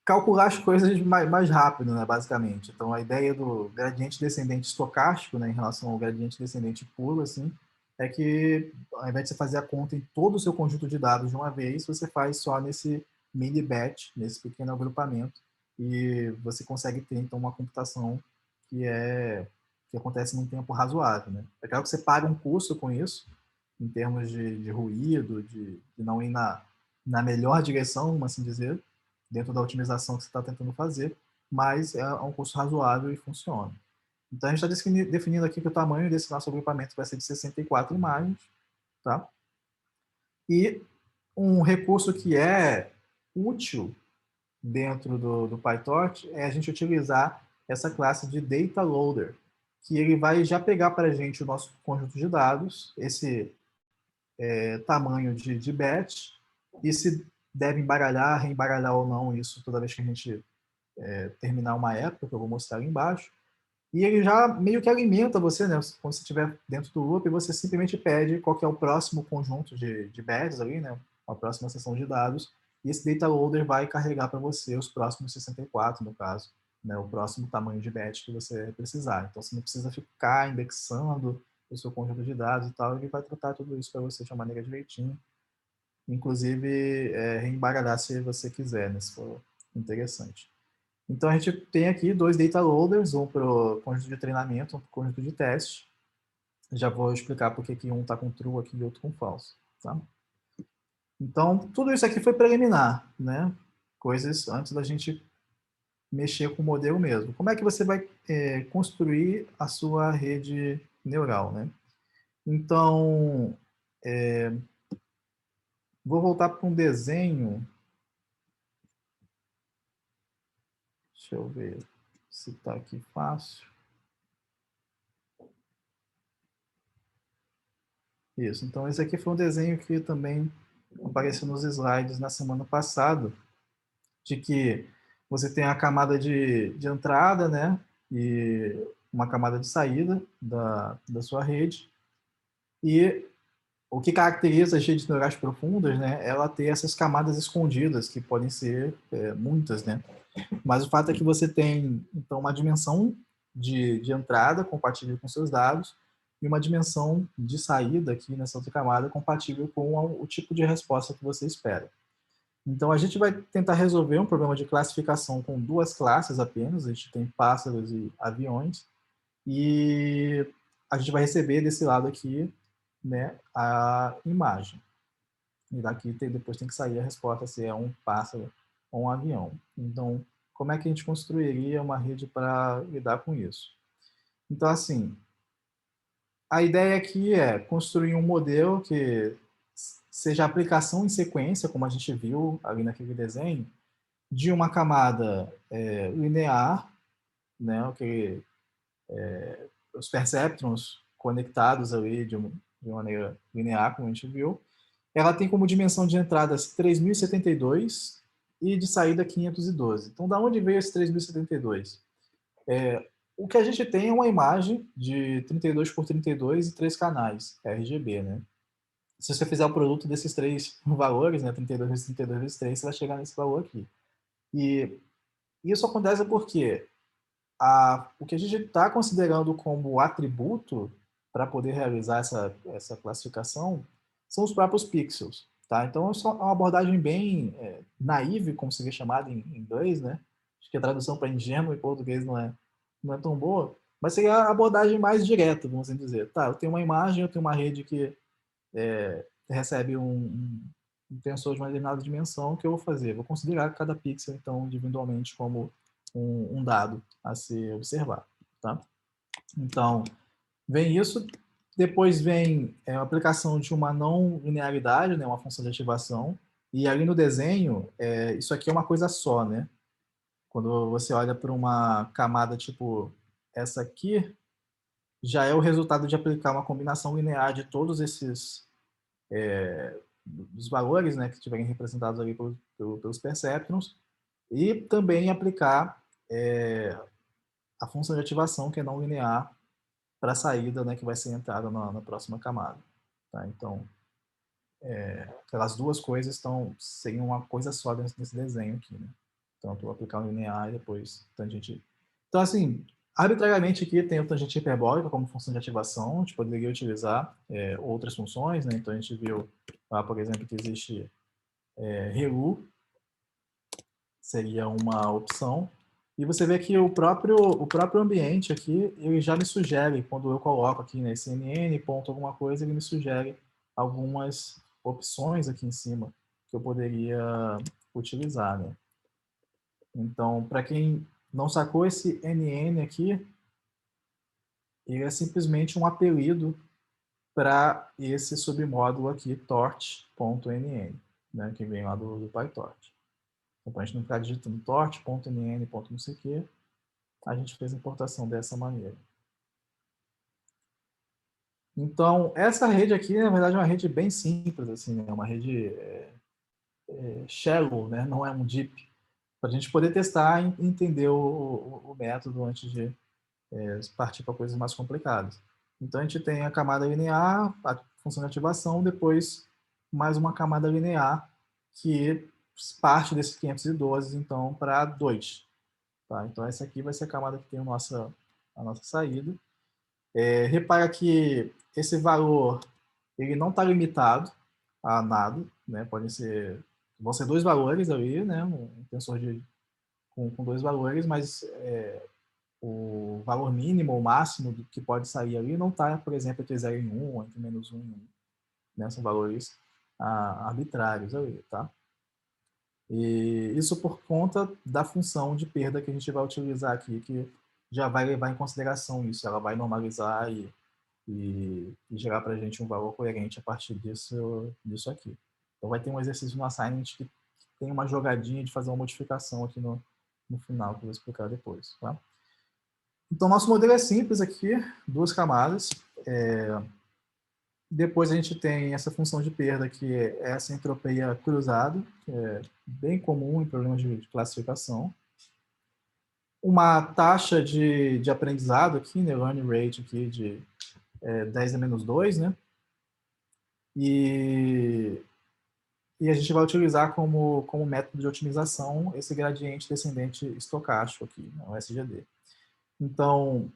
calcular as coisas mais rápido, né, basicamente. Então, a ideia do gradiente descendente estocástico, né, em relação ao gradiente descendente puro, assim, é que, ao invés de você fazer a conta em todo o seu conjunto de dados de uma vez, você faz só nesse mini batch, nesse pequeno agrupamento, e você consegue ter, então, uma computação que que acontece num tempo razoável, né? É claro que você paga um custo com isso, em termos de ruído, de não ir na melhor direção, vamos assim dizer, dentro da otimização que você está tentando fazer, mas é um custo razoável e funciona. Então, a gente está definindo aqui que o tamanho desse nosso agrupamento vai ser de 64 imagens, tá? E um recurso que é útil dentro do PyTorch é a gente utilizar essa classe de Data Loader, que ele vai já pegar para a gente o nosso conjunto de dados, esse tamanho de batch, e se deve embaralhar, reembaralhar ou não isso toda vez que a gente terminar uma época, que eu vou mostrar ali embaixo. E ele já meio que alimenta você, né? Quando você estiver dentro do loop, você simplesmente pede qual que é o próximo conjunto de badges ali, né? A próxima seção de dados. E esse data loader vai carregar para você os próximos 64, no caso, né? O próximo tamanho de badge que você precisar. Então, você não precisa ficar indexando o seu conjunto de dados e tal. Ele vai tratar tudo isso para você de uma maneira direitinho. Inclusive, reembaralhar se você quiser, né? Se for interessante. Então, a gente tem aqui dois data loaders, um para o conjunto de treinamento, um para o conjunto de teste. Já vou explicar porque que um está com true aqui e outro com false. Tá? Então, tudo isso aqui foi preliminar, né? Coisas antes da gente mexer com o modelo mesmo. Como é que você vai construir a sua rede neural, né? Então, vou voltar para um desenho. Deixa eu ver se está aqui fácil. Isso, então esse aqui foi um desenho que também apareceu nos slides na semana passada, de que você tem a camada de entrada, né, e uma camada de saída da sua rede, e o que caracteriza as redes neurais profundas, né, ela ter essas camadas escondidas, que podem ser muitas, né, mas o fato é que você tem, então, uma dimensão de entrada compatível com seus dados e uma dimensão de saída aqui nessa outra camada compatível com o tipo de resposta que você espera. Então, a gente vai tentar resolver um problema de classificação com duas classes apenas. A gente tem pássaros e aviões. E a gente vai receber desse lado aqui, né, a imagem. E daqui depois tem que sair a resposta se é um pássaro ou um avião. Então, como é que a gente construiria uma rede para lidar com isso? Então, assim, a ideia aqui é construir um modelo que seja aplicação em sequência, como a gente viu ali naquele desenho, de uma camada linear, né, os perceptrons conectados ali de maneira linear, como a gente viu. Ela tem como dimensão de entradas 3072 e de saída 512. Então, da onde veio esse 3072? O que a gente tem é uma imagem de 32 por 32 e três canais, RGB, né? Se você fizer o produto desses três valores, né, 32 vezes 32 vezes 3, você vai chegar nesse valor aqui. E isso acontece porque o que a gente está considerando como atributo para poder realizar essa classificação são os próprios pixels. Tá? Então, é uma abordagem bem naive, como seria chamado em inglês, né? Acho que a tradução para ingênuo em português não é tão boa, mas seria a abordagem mais direta, vamos assim dizer. Tá, eu tenho uma imagem, eu tenho uma rede que recebe um tensor de uma determinada dimensão, o que eu vou fazer? Vou considerar cada pixel, então, individualmente como um dado a se observar. Tá? Então, vem isso, depois vem a aplicação de uma não linearidade, né, uma função de ativação, e ali no desenho, isso aqui é uma coisa só, né? Quando você olha para uma camada tipo essa aqui, já é o resultado de aplicar uma combinação linear de todos esses dos valores, né, que estiverem representados ali pelos perceptrons, e também aplicar a função de ativação, que é não linear, para a saída, né, que vai ser entrada na próxima camada. Tá? Então, aquelas duas coisas seriam uma coisa só dentro desse desenho aqui. Né? Tanto aplicar o linear e depois tangente. Então, assim, arbitrariamente aqui tem o tangente hiperbólica como função de ativação, a gente poderia utilizar outras funções, né? Então a gente viu lá, por exemplo, que existe ReLU, seria uma opção. E você vê que o próprio ambiente aqui, ele já me sugere, quando eu coloco aqui nesse NN, ponto alguma coisa, ele me sugere algumas opções aqui em cima que eu poderia utilizar, né? Então, para quem não sacou esse NN aqui, ele é simplesmente um apelido para esse submódulo aqui, torch.nn, né, que vem lá do PyTorch. Então, a gente não ficar digitando torch.nn, não sei o quê, a gente fez a importação dessa maneira. Então, essa rede aqui, na verdade, é uma rede bem simples, assim, é uma rede shallow, né? Não é um deep, para a gente poder testar e entender o método antes de partir para coisas mais complicadas. Então, a gente tem a camada linear, a função de ativação, depois mais uma camada linear que parte desses 512, então, para 2. Tá? Então, essa aqui vai ser a camada que tem a nossa saída. Repara que esse valor ele não está limitado a nada, né? Vão ser 2 valores ali, né? Um tensor com 2 valores, mas o valor mínimo ou máximo que pode sair ali não está, por exemplo, entre 0 e 1, ou entre menos 1 e 1. Né? São valores arbitrários ali, tá? E isso por conta da função de perda que a gente vai utilizar aqui, que já vai levar em consideração isso, ela vai normalizar e gerar para a gente um valor coerente a partir disso aqui. Então vai ter um exercício no assignment que tem uma jogadinha de fazer uma modificação aqui no final, que eu vou explicar depois. Tá? Então, nosso modelo é simples aqui, 2 camadas. Depois a gente tem essa função de perda, que é essa entropia cruzada, que é bem comum em problemas de classificação. Uma taxa de aprendizado aqui, né, learning rate aqui de 10 a menos 2, né? E a gente vai utilizar como método de otimização esse gradiente descendente estocástico aqui, né, o SGD. Então,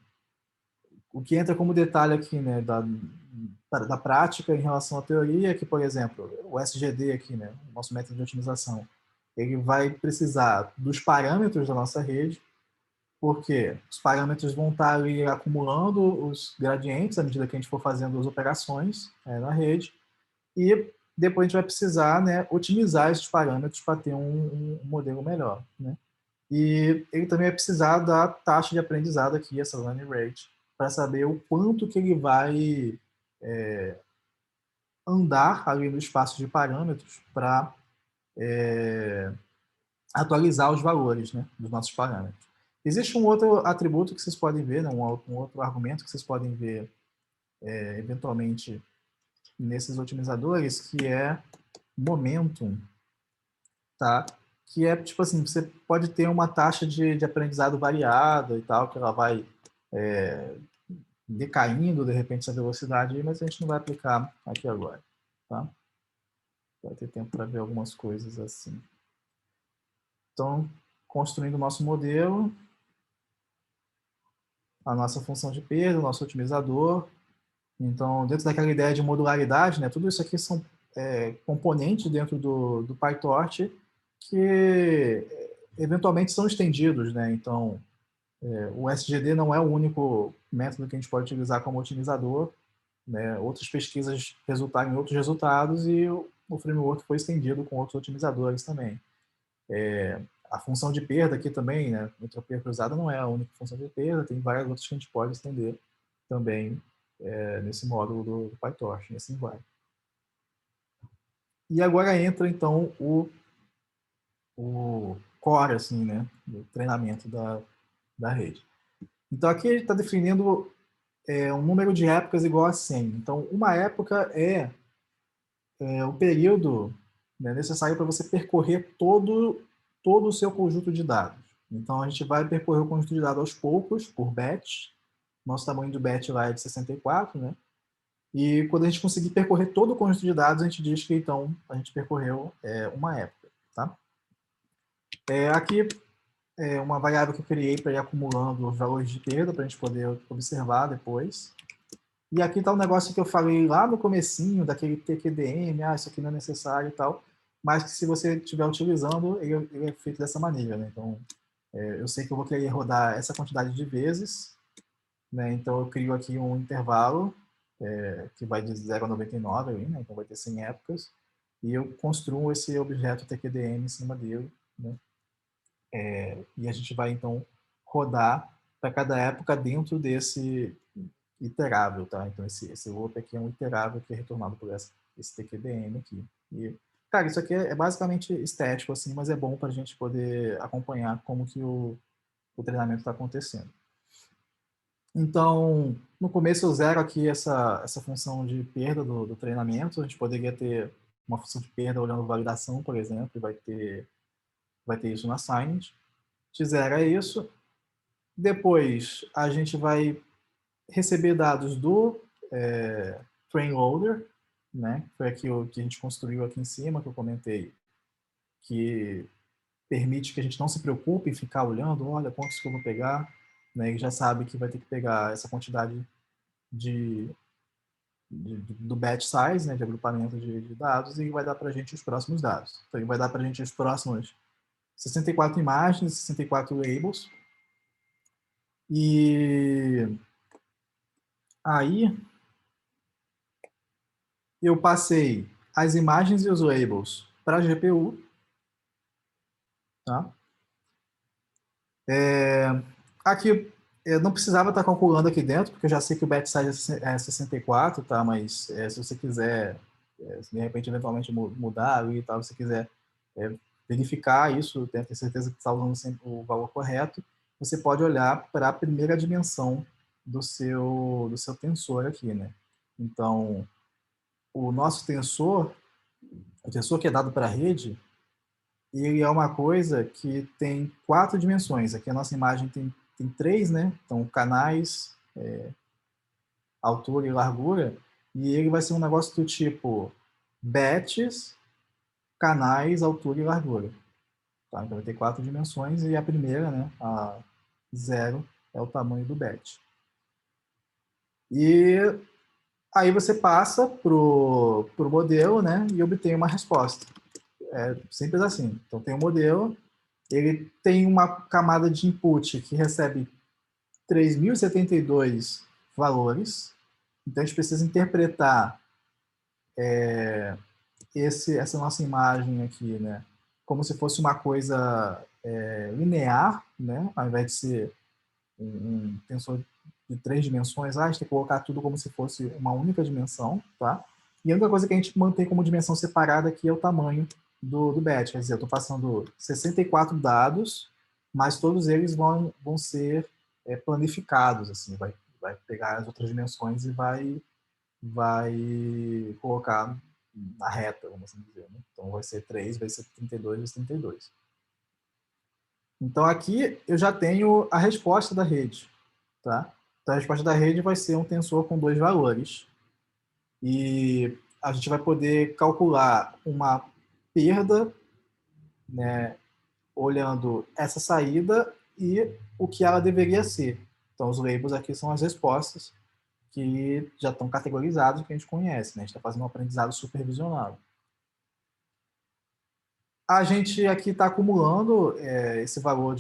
o que entra como detalhe aqui, né, da prática em relação à teoria é que, por exemplo, o SGD aqui, né, o nosso método de otimização, ele vai precisar dos parâmetros da nossa rede, porque os parâmetros vão estar ali acumulando os gradientes à medida que a gente for fazendo as operações na rede, e depois a gente vai precisar, né, otimizar esses parâmetros para ter um modelo melhor. Né? E ele também vai precisar da taxa de aprendizado aqui, essa learning rate, para saber o quanto que ele vai andar ali no espaço de parâmetros para atualizar os valores, né, dos nossos parâmetros. Existe um outro atributo que vocês podem ver, né, um outro argumento que vocês podem ver eventualmente nesses otimizadores, que é momentum, tá? Que é, tipo assim, você pode ter uma taxa de aprendizado variada e tal, que ela vai decaindo, de repente, essa velocidade, mas a gente não vai aplicar aqui agora, tá? Vai ter tempo para ver algumas coisas assim. Então, construindo o nosso modelo, a nossa função de perda, o nosso otimizador. Então, dentro daquela ideia de modularidade, né, tudo isso aqui são componentes dentro do PyTorch que eventualmente são estendidos. Né? Então, o SGD não é o único método que a gente pode utilizar como otimizador. Né? Outras pesquisas resultaram em outros resultados e o framework foi estendido com outros otimizadores também. A função de perda aqui também, né? Entropia cruzada não é a única função de perda, tem várias outras que a gente pode estender também nesse módulo do PyTorch, e assim vai. E agora entra, então, o core, assim, né? Do treinamento da rede. Então, aqui a gente está definindo um número de épocas igual a 100. Então, uma época é o período, né, necessário para você percorrer todo o seu conjunto de dados. Então, a gente vai percorrer o conjunto de dados aos poucos, por batch. Nosso tamanho do batch lá é de 64, né? E quando a gente conseguir percorrer todo o conjunto de dados, a gente diz que, então, a gente percorreu uma época, tá? Aqui é uma variável que eu criei para ir acumulando os valores de perda, para a gente poder observar depois. E aqui está um negócio que eu falei lá no comecinho, daquele TQDM, isso aqui não é necessário e tal, mas que se você estiver utilizando, ele é feito dessa maneira. Né? Então, eu sei que eu vou querer rodar essa quantidade de vezes, né? Então eu crio aqui um intervalo que vai de 0 a 99, ali, né? Então vai ter 100 épocas, e eu construo esse objeto TQDM em cima dele, né? E a gente vai, então, rodar para cada época dentro desse iterável, tá? Então, esse loop aqui é um iterável que é retornado por esse TQDM aqui. E, cara, isso aqui é basicamente estético, assim, mas é bom para a gente poder acompanhar como que o treinamento está acontecendo. Então, no começo eu zero aqui essa função de perda do treinamento. A gente poderia ter uma função de perda olhando validação, por exemplo, e vai ter isso no assignment. A gente zera isso. Depois, a gente vai receber dados do train loader, né? Foi aqui o que a gente construiu aqui em cima, que eu comentei, que permite que a gente não se preocupe em ficar olhando, olha, quantos que eu vou pegar, né? E já sabe que vai ter que pegar essa quantidade do batch size, né, de agrupamento de dados, e vai dar para a gente os próximos dados. Então, ele vai dar para a gente os próximos 64 imagens, 64 labels, e aí eu passei as imagens e os labels para a GPU, tá? Aqui, eu não precisava estar calculando aqui dentro, porque eu já sei que o batch size é 64, tá? Mas se você quiser, se de repente, eventualmente mudar ali e tal, se você quiser verificar isso, ter certeza que está usando sempre o valor correto, você pode olhar para a primeira dimensão do seu tensor aqui, né? Então, o nosso tensor, o tensor que é dado para a rede, ele é uma coisa que tem 4 dimensões. Aqui a nossa imagem tem 3, né? Então, canais, altura e largura. E ele vai ser um negócio do tipo batches, canais, altura e largura. Tá? Então, vai ter 4 dimensões e a primeira, né, a 0, é o tamanho do batch. E aí você passa pro modelo, né, e obtém uma resposta. É simples assim. Então, tem um modelo, ele tem uma camada de input que recebe 3.072 valores. Então, a gente precisa interpretar essa nossa imagem aqui, né, como se fosse uma coisa linear, né, ao invés de ser um tensor de 3 dimensões, a gente tem que colocar tudo como se fosse uma única dimensão, tá? E a única coisa que a gente mantém como dimensão separada aqui é o tamanho do batch, quer dizer, eu estou passando 64 dados, mas todos eles vão ser planificados, assim, vai pegar as outras dimensões e vai colocar na reta, vamos assim dizer, né? Então vai ser 3, vai ser 32, vai ser 32. Então aqui eu já tenho a resposta da rede, tá? Então a resposta da rede vai ser um tensor com 2 valores. E a gente vai poder calcular uma perda, né, olhando essa saída e o que ela deveria ser. Então os labels aqui são as respostas que já estão categorizados, que a gente conhece, né? A gente está fazendo um aprendizado supervisionado. A gente aqui está acumulando esse valor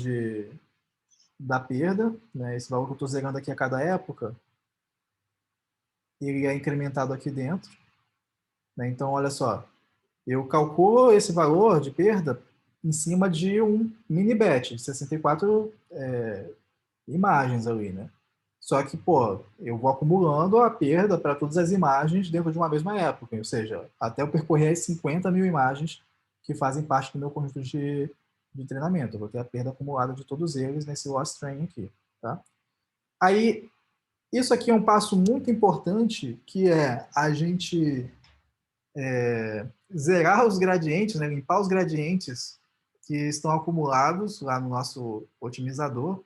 da perda, né? Esse valor que eu estou zerando aqui a cada época, ele é incrementado aqui dentro, né? Então, olha só, eu calculo esse valor de perda em cima de um mini batch de 64 imagens ali, né? Só que, pô, eu vou acumulando a perda para todas as imagens dentro de uma mesma época, ou seja, até eu percorrer as 50.000 imagens que fazem parte do meu conjunto de treinamento. Eu vou ter a perda acumulada de todos eles nesse loss train aqui, tá? Aí, isso aqui é um passo muito importante, que é a gente zerar os gradientes, né, limpar os gradientes que estão acumulados lá no nosso otimizador,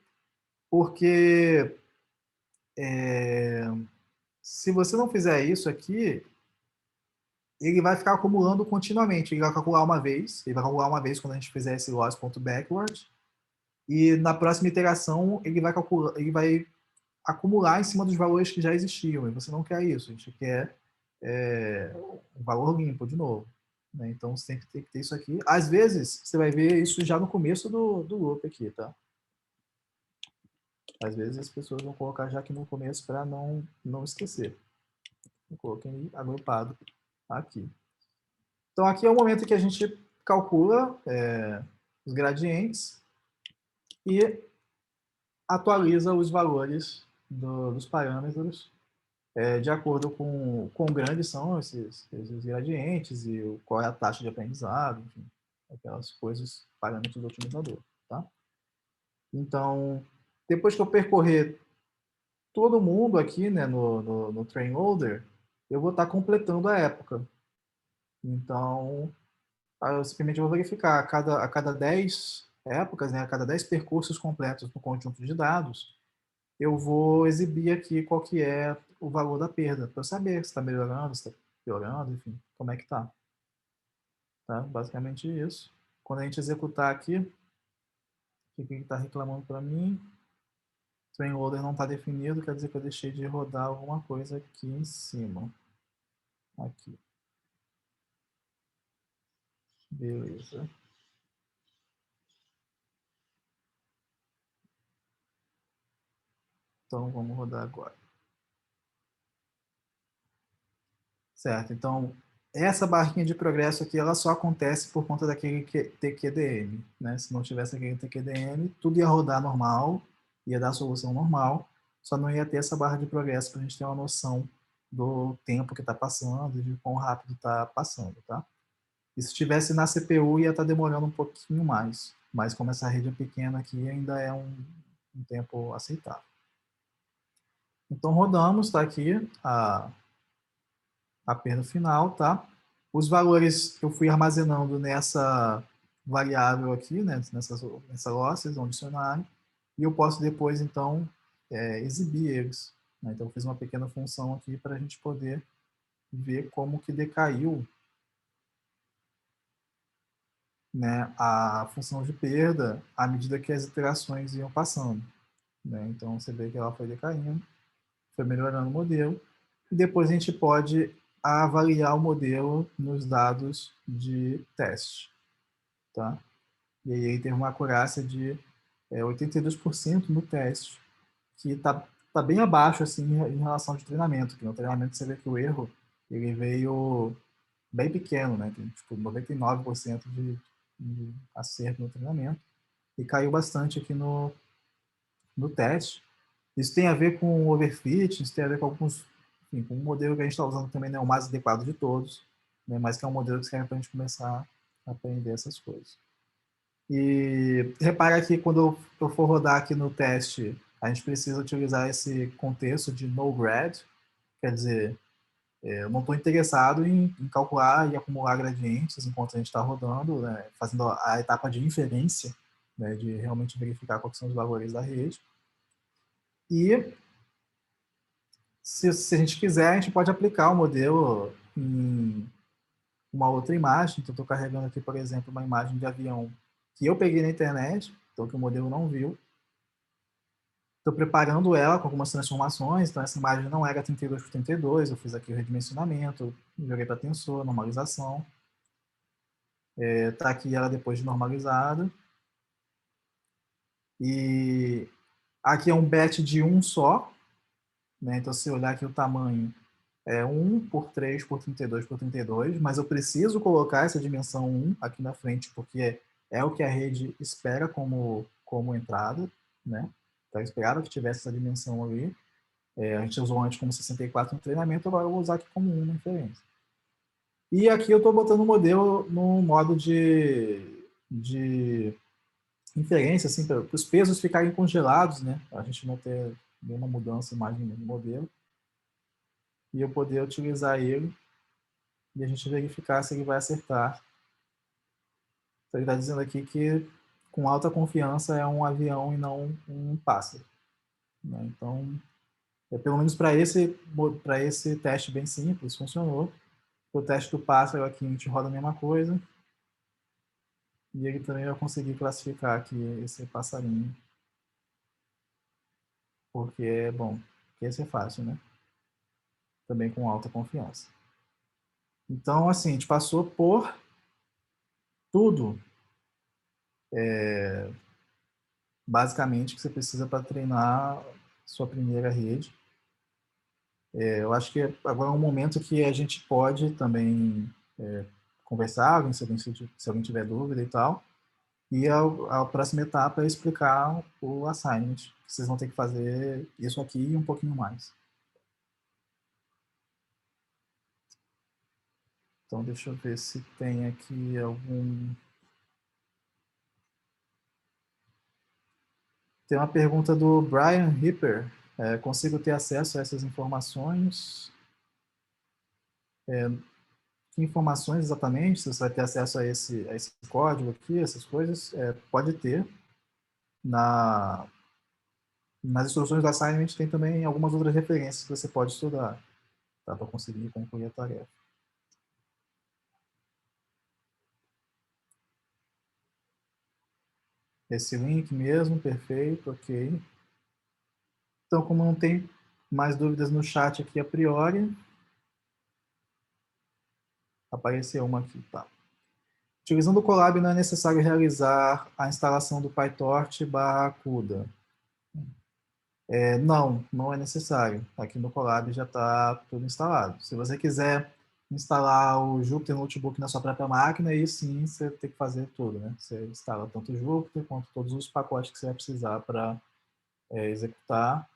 porque se você não fizer isso aqui, ele vai ficar acumulando continuamente. Ele vai calcular uma vez, ele vai calcular uma vez quando a gente fizer esse loss.backward, e na próxima iteração ele vai acumular em cima dos valores que já existiam, e você não quer isso, a gente quer um valor limpo de novo. Né? Então você tem que ter isso aqui. Às vezes, você vai ver isso já no começo do loop aqui, tá? Às vezes as pessoas vão colocar já aqui no começo para não esquecer. Eu coloquei agrupado aqui. Então aqui é o momento que a gente calcula os gradientes e atualiza os valores dos parâmetros de acordo com quão grandes são esses gradientes e qual é a taxa de aprendizado, enfim, aquelas coisas, parâmetros do otimizador, tá? Então, depois que eu percorrer todo mundo aqui, né, no train loader, eu vou estar completando a época. Então, eu simplesmente vou verificar a cada 10 épocas, né, a cada 10 percursos completos no conjunto de dados, eu vou exibir aqui qual que é o valor da perda, para eu saber se está melhorando, se está piorando, enfim, como é que está. Tá? Basicamente isso. Quando a gente executar aqui, o que ele está reclamando para mim? Train loader não está definido, quer dizer que eu deixei de rodar alguma coisa aqui em cima. Aqui. Beleza. Então, vamos rodar agora. Certo, então, essa barrinha de progresso aqui, ela só acontece por conta daquele TQDM, né? Se não tivesse aquele TQDM, tudo ia rodar normal, ia dar a solução normal, só não ia ter essa barra de progresso para a gente ter uma noção do tempo que está passando e de quão rápido está passando, tá? E se estivesse na CPU, ia estar demorando um pouquinho mais, mas como essa rede é pequena aqui, ainda é um tempo aceitável. Então, rodamos, está aqui a perda final, tá? Os valores eu fui armazenando nessa variável aqui, né, nessa losses, um dicionário, e eu posso depois, então, exibir eles. Né? Então, eu fiz uma pequena função aqui para a gente poder ver como que decaiu, né, a função de perda à medida que as iterações iam passando. Né? Então, você vê que ela foi decaindo, foi melhorando o modelo, e depois a gente pode avaliar o modelo nos dados de teste. Tá? E aí teve uma acurácia de 82% no teste, que tá bem abaixo assim, em relação ao treinamento, que no treinamento você vê que o erro ele veio bem pequeno, né? Tem tipo 99% de acerto no treinamento, e caiu bastante aqui no teste. Isso tem a ver com o overfit, isso tem a ver com alguns, enfim, com um modelo que a gente está usando também não é o mais adequado de todos, né? Mas que é um modelo que serve para a gente começar a aprender essas coisas. E repara que quando eu for rodar aqui no teste, a gente precisa utilizar esse contexto de no grad, quer dizer, eu não estou interessado em calcular e acumular gradientes enquanto a gente está rodando, né, fazendo a etapa de inferência, né, de realmente verificar quais são os valores da rede. E se a gente quiser, a gente pode aplicar o modelo em uma outra imagem. Então, estou carregando aqui, por exemplo, uma imagem de avião que eu peguei na internet, então que o modelo não viu. Estou preparando ela com algumas transformações, então essa imagem não era 32 por 32, eu fiz aqui o redimensionamento, joguei para tensor, normalização. Está aqui ela depois de normalizada. E aqui é um batch de um só, né? Então se olhar aqui o tamanho é 1 por 3 por 32 por 32, mas eu preciso colocar essa dimensão 1 aqui na frente, porque é o que a rede espera como entrada, né? Então eu esperava que tivesse essa dimensão ali. A gente usou antes como 64 no treinamento, agora eu vou usar aqui como 1 na inferência. E aqui eu estou botando o modelo no modo de inferência, assim, para os pesos ficarem congelados, né? Para a gente não ter nenhuma mudança imagem no modelo. E eu poder utilizar ele e a gente verificar se ele vai acertar. Então ele está dizendo aqui que com alta confiança é um avião e não um pássaro. Né? Então, pelo menos para esse teste bem simples, funcionou. O teste do pássaro aqui a gente roda a mesma coisa. E ele também vai conseguir classificar aqui esse passarinho. Porque, bom, esse é fácil, né? Também com alta confiança. Então, assim, a gente passou por tudo, basicamente, que você precisa para treinar sua primeira rede. Eu acho que agora é um momento que a gente pode também conversar, se alguém tiver dúvida e tal. E a próxima etapa é explicar o assignment. Vocês vão ter que fazer isso aqui e um pouquinho mais. Então, deixa eu ver se tem aqui algum... Tem uma pergunta do Brian Ripper. Consigo ter acesso a essas informações? que informações exatamente, se você vai ter acesso a esse código aqui, essas coisas, pode ter. Nas instruções do assignment tem também algumas outras referências que você pode estudar, tá, para conseguir concluir a tarefa. Esse link mesmo, perfeito, ok. Então, como não tem mais dúvidas no chat aqui a priori, apareceu uma aqui, tá. Utilizando o Colab, não é necessário realizar a instalação do PyTorch /CUDA. Não é necessário. Aqui no Colab já está tudo instalado. Se você quiser instalar o Jupyter Notebook na sua própria máquina, aí sim você tem que fazer tudo, né? Você instala tanto o Jupyter quanto todos os pacotes que você vai precisar para executar.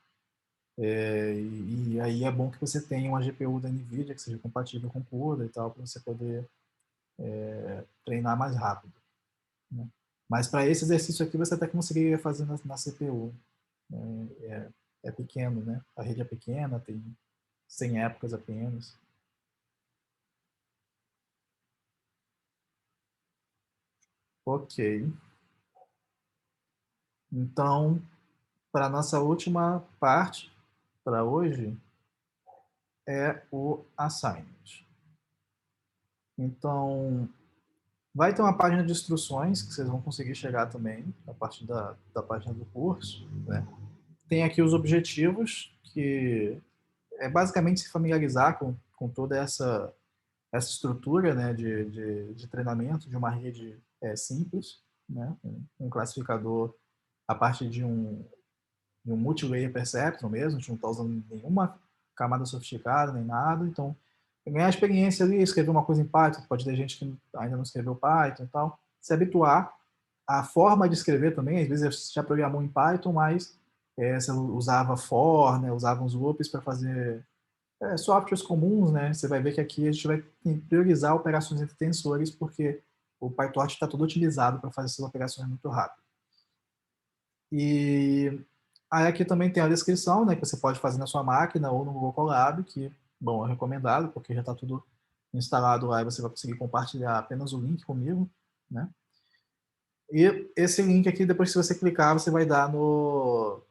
E aí é bom que você tenha uma GPU da NVIDIA que seja compatível com o CUDA e tal, para você poder treinar mais rápido, né? Mas para esse exercício aqui você até conseguiria fazer na CPU. É pequeno, né? A rede é pequena, tem 100 épocas apenas. Ok. Então, para a nossa última parte, para hoje, é o assignment. Então, vai ter uma página de instruções que vocês vão conseguir chegar também, a partir da página do curso, né? Tem aqui os objetivos, que é basicamente se familiarizar com toda essa estrutura, né, de treinamento de uma rede simples, né, um classificador a partir de um multi-layer perceptron mesmo, a gente não está usando nenhuma camada sofisticada nem nada, então ganhar experiência ali, escrever uma coisa em Python, pode ter gente que ainda não escreveu Python e tal, se habituar à forma de escrever também, às vezes você já programou em Python, mas você usava for, né, usava uns loops para fazer softwares comuns, né? Você vai ver que aqui a gente vai priorizar operações entre tensores, porque o PyTorch está todo otimizado para fazer essas operações muito rápido. E aí aqui também tem a descrição, né, que você pode fazer na sua máquina ou no Google Colab, que, bom, é recomendado, porque já está tudo instalado lá e você vai conseguir compartilhar apenas o link comigo, né? E esse link aqui, depois que você clicar, você vai dar no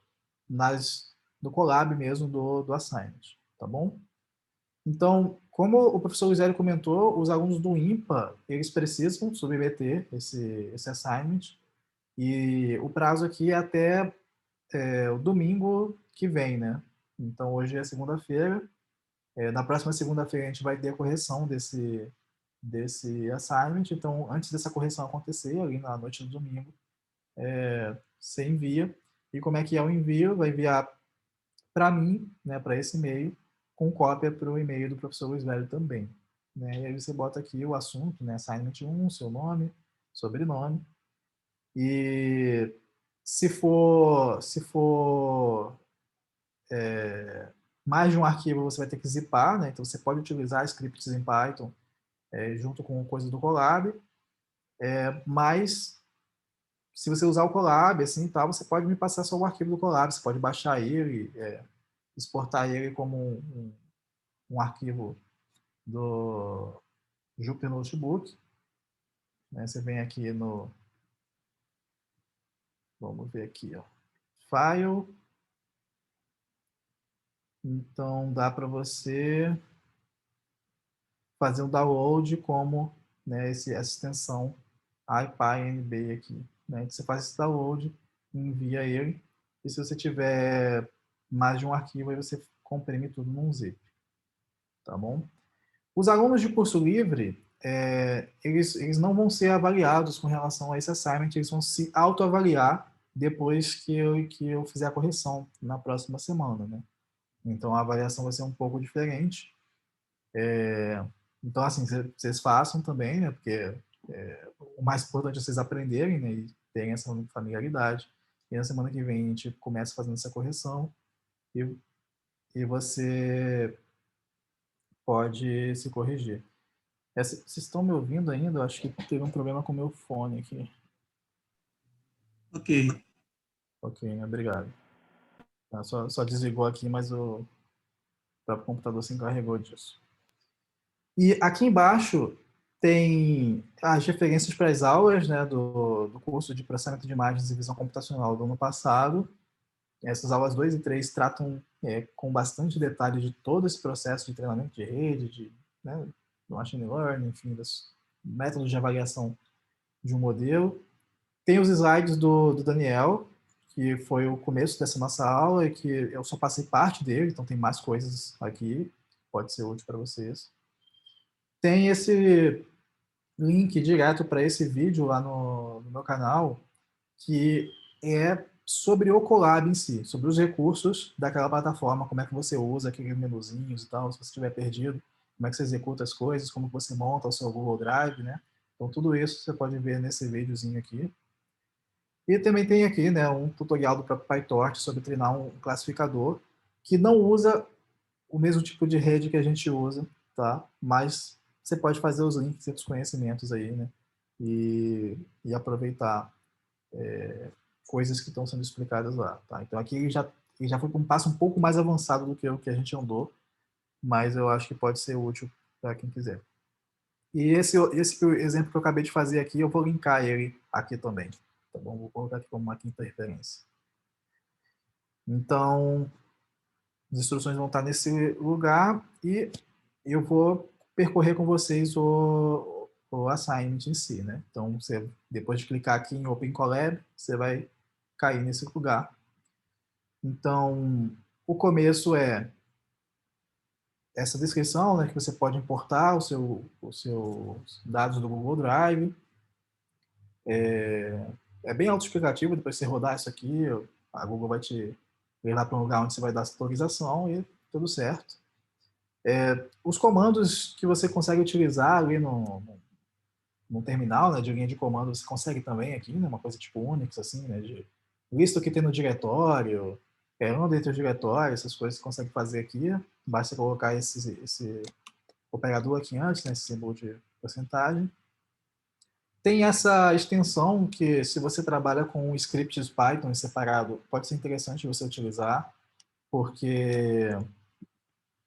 Colab mesmo do assignment, tá bom? Então, como o professor Luiz Hélio comentou, os alunos do IMPA, eles precisam submeter esse assignment, e o prazo aqui é até o domingo que vem, né? Então, hoje é segunda-feira, na próxima segunda-feira a gente vai ter a correção desse assignment, então, antes dessa correção acontecer, ali na noite do domingo, você envia, e como é que é o envio? Vai enviar para mim, né, para esse e-mail, com cópia para o e-mail do professor Luiz Velho também, né? E aí você bota aqui o assunto, né, assignment 1, seu nome, sobrenome, e se for mais de um arquivo, você vai ter que zipar, né? Então você pode utilizar scripts em Python junto com coisa do Colab, mas se você usar o Colab, assim, tal, você pode me passar só o arquivo do Colab, você pode baixar ele, exportar ele como um arquivo do Jupyter Notebook, né? Você vem aqui vamos ver aqui, ó, File, então dá para você fazer um download como, né, essa extensão IPyNB aqui, né? Então você faz esse download, envia ele, e se você tiver mais de um arquivo, aí você comprime tudo num zip, tá bom? Os alunos de curso livre, eles não vão ser avaliados com relação a esse assignment, eles vão se autoavaliar depois que eu fizer a correção na próxima semana, né? Então, a avaliação vai ser um pouco diferente. Então, assim, vocês façam também, né? Porque o mais importante é vocês aprenderem, né? E terem essa familiaridade. E na semana que vem a gente começa fazendo essa correção e, e você pode se corrigir. Vocês estão me ouvindo ainda? Eu acho que teve um problema com o meu fone aqui. Ok. Ok, obrigado. Tá, só desligou aqui, mas o próprio computador se encarregou disso. E aqui embaixo tem as referências para as aulas, né, do curso de processamento de imagens e visão computacional do ano passado. Essas aulas 2 e 3 tratam com bastante detalhe de todo esse processo de treinamento de rede, né, do machine learning, enfim, dos métodos de avaliação de um modelo. Tem os slides do Daniel, que foi o começo dessa nossa aula e que eu só passei parte dele, então tem mais coisas aqui, pode ser útil para vocês. Tem esse link direto para esse vídeo lá no meu canal, que é sobre o Colab em si, sobre os recursos daquela plataforma, como é que você usa aqueles menuzinhos e tal, se você estiver perdido, como é que você executa as coisas, como você monta o seu Google Drive, né? Então tudo isso você pode ver nesse videozinho aqui. E também tem aqui, né, um tutorial do próprio PyTorch sobre treinar um classificador que não usa o mesmo tipo de rede que a gente usa, tá? Mas você pode fazer os links e os conhecimentos aí, né? E aproveitar coisas que estão sendo explicadas lá, tá? Então aqui ele já foi para um passo um pouco mais avançado do que o que a gente andou, mas eu acho que pode ser útil para quem quiser. E esse exemplo que eu acabei de fazer aqui, eu vou linkar ele aqui também, tá bom? Vou colocar aqui como uma quinta referência. Então, as instruções vão estar nesse lugar e eu vou percorrer com vocês o assignment em si, né? Então, você, depois de clicar aqui em Open Collab, você vai cair nesse lugar. Então, o começo é essa descrição, né, que você pode importar os seus dados do Google Drive. É bem autoexplicativo, depois de você rodar isso aqui, a Google vai te levar para um lugar onde você vai dar essa atualização e tudo certo. Os comandos que você consegue utilizar ali no terminal, né, de linha de comando, você consegue também aqui, né, uma coisa tipo Unix, assim, né, de lista o que tem no diretório, anda entre os diretórios, essas coisas você consegue fazer aqui. Basta colocar esse operador aqui antes, né, esse símbolo de porcentagem. Tem essa extensão que, se você trabalha com scripts Python em separado, pode ser interessante você utilizar, porque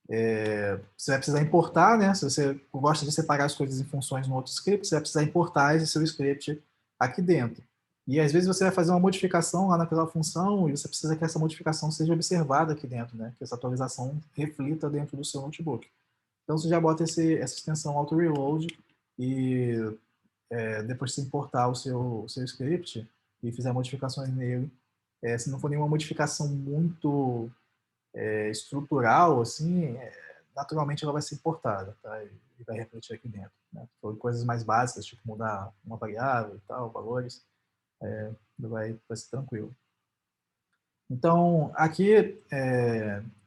você vai precisar importar, né? Se você gosta de separar as coisas em funções no outro script, você vai precisar importar esse seu script aqui dentro. E às vezes você vai fazer uma modificação lá naquela função e você precisa que essa modificação seja observada aqui dentro, né? Que essa atualização reflita dentro do seu notebook. Então você já bota essa extensão auto-reload e depois de você importar o seu script e fizer modificações nele, se não for nenhuma modificação muito estrutural, assim, naturalmente ela vai ser importada, tá? E vai refletir aqui dentro. Né? Então, coisas mais básicas, tipo mudar uma variável e tal, valores, vai ser tranquilo. Então, aqui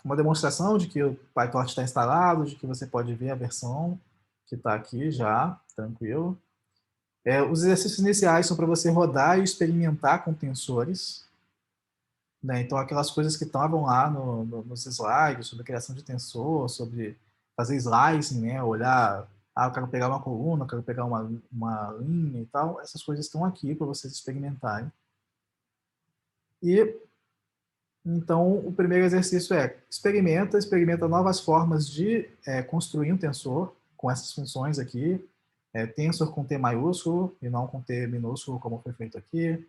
uma demonstração de que o PyTorch está instalado, de que você pode ver a versão que está aqui já, tranquilo. Os exercícios iniciais são para você rodar e experimentar com tensores. Né? Então, aquelas coisas que estavam lá nos slides, sobre criação de tensor, sobre fazer slicing, né? Olhar, eu quero pegar uma coluna, eu quero pegar uma linha e tal, essas coisas estão aqui para vocês experimentarem. E, então, o primeiro exercício é experimenta novas formas de construir um tensor com essas funções aqui, tensor com T maiúsculo e não com T minúsculo, como foi feito aqui,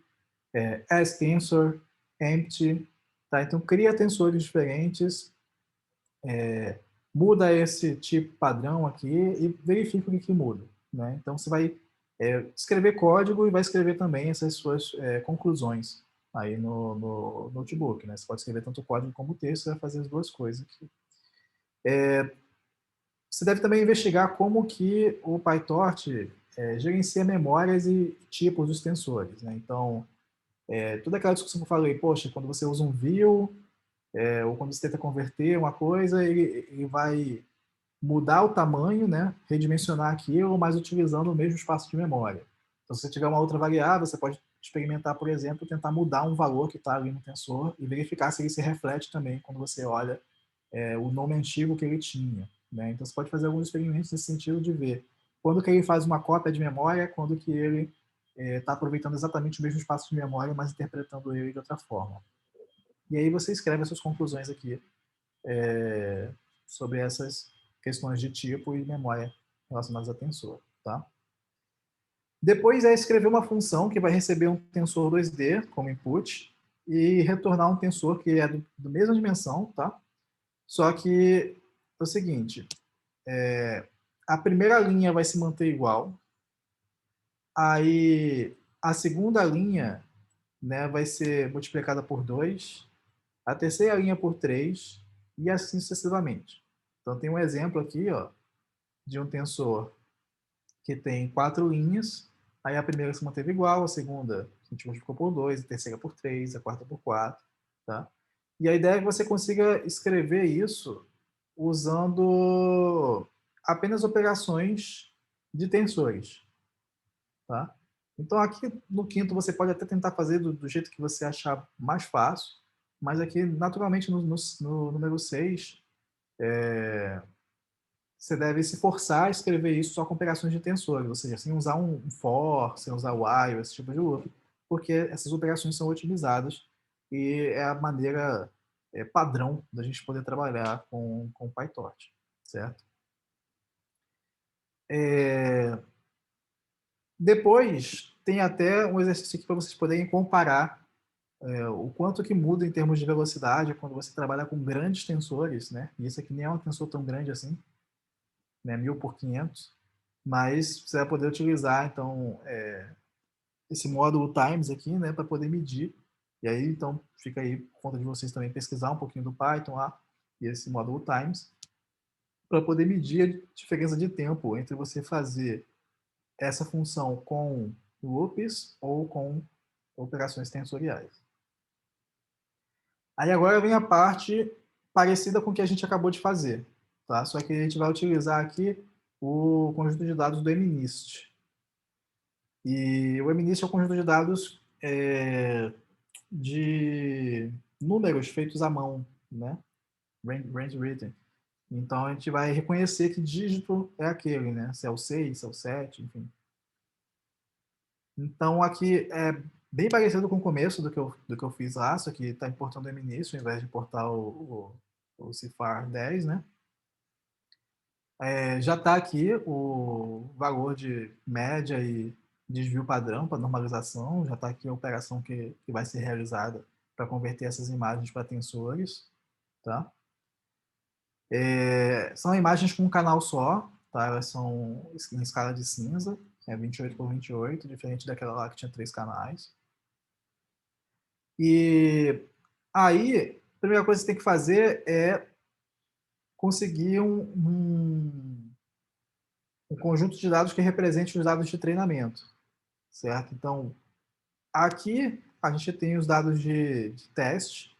as tensor, empty, tá? Então cria tensores diferentes, muda esse tipo padrão aqui e verifica o que muda, né? Então você vai escrever código e vai escrever também essas suas conclusões aí no notebook, né? Você pode escrever tanto código como texto, você vai fazer as duas coisas aqui. Você deve também investigar como que o PyTorch gerencia memórias e tipos dos tensores, né? Então, toda aquela discussão que eu falei, poxa, quando você usa um view, ou quando você tenta converter uma coisa, ele vai mudar o tamanho, né, redimensionar aquilo, mas utilizando o mesmo espaço de memória. Então, se você tiver uma outra variável, você pode experimentar, por exemplo, tentar mudar um valor que está ali no tensor e verificar se ele se reflete também quando você olha o nome antigo que ele tinha. Né? Então, você pode fazer alguns experimentos nesse sentido de ver quando que ele faz uma cópia de memória, quando que ele está aproveitando exatamente o mesmo espaço de memória, mas interpretando ele de outra forma. E aí você escreve as suas conclusões aqui sobre essas questões de tipo e memória relacionadas a tensor, tá? Depois é escrever uma função que vai receber um tensor 2D como input e retornar um tensor que é do mesma dimensão, tá? Só que é o seguinte, a primeira linha vai se manter igual, aí a segunda linha, né, vai ser multiplicada por 2, a terceira linha por 3 e assim sucessivamente. Então tem um exemplo aqui, ó, de um tensor que tem 4 linhas, aí a primeira se manteve igual, a segunda a gente multiplicou por 2, a terceira por 3, a quarta por 4, tá? E a ideia é que você consiga escrever isso usando apenas operações de tensores, tá? Então aqui no quinto você pode até tentar fazer do jeito que você achar mais fácil, mas aqui naturalmente no número 6 você deve se forçar a escrever isso só com operações de tensores, ou seja, sem usar um for, sem usar while, esse tipo de loop, porque essas operações são otimizadas e é a maneira padrão da gente poder trabalhar com PyTorch, certo? Depois, tem até um exercício aqui para vocês poderem comparar o quanto que muda em termos de velocidade quando você trabalha com grandes tensores, né? E esse aqui nem é um tensor tão grande assim, né? 1000 por 500, mas você vai poder utilizar, então, esse módulo times aqui, né, para poder medir. E aí, então, fica aí por conta de vocês também pesquisar um pouquinho do Python lá, e esse módulo times, para poder medir a diferença de tempo entre você fazer essa função com loops ou com operações tensoriais. Aí agora vem a parte parecida com o que a gente acabou de fazer, tá? Só que a gente vai utilizar aqui o conjunto de dados do MNIST. E o MNIST é um conjunto de dados de números feitos à mão, né? Range written. Então a gente vai reconhecer que dígito é aquele, né? Se é o 6, se é o 7, enfim. Então aqui é bem parecido com o começo do que eu fiz lá, só que está importando o MNIST ao invés de importar o CIFAR 10, né? Já está aqui o valor de média e desvio padrão para normalização, já está aqui a operação que vai ser realizada para converter essas imagens para tensores, tá? São imagens com um canal só, tá? Elas são em escala de cinza, 28 por 28, diferente daquela lá que tinha 3 canais. E aí, a primeira coisa que você tem que fazer é conseguir um conjunto de dados que represente os dados de treinamento, certo? Então, aqui a gente tem os dados de teste,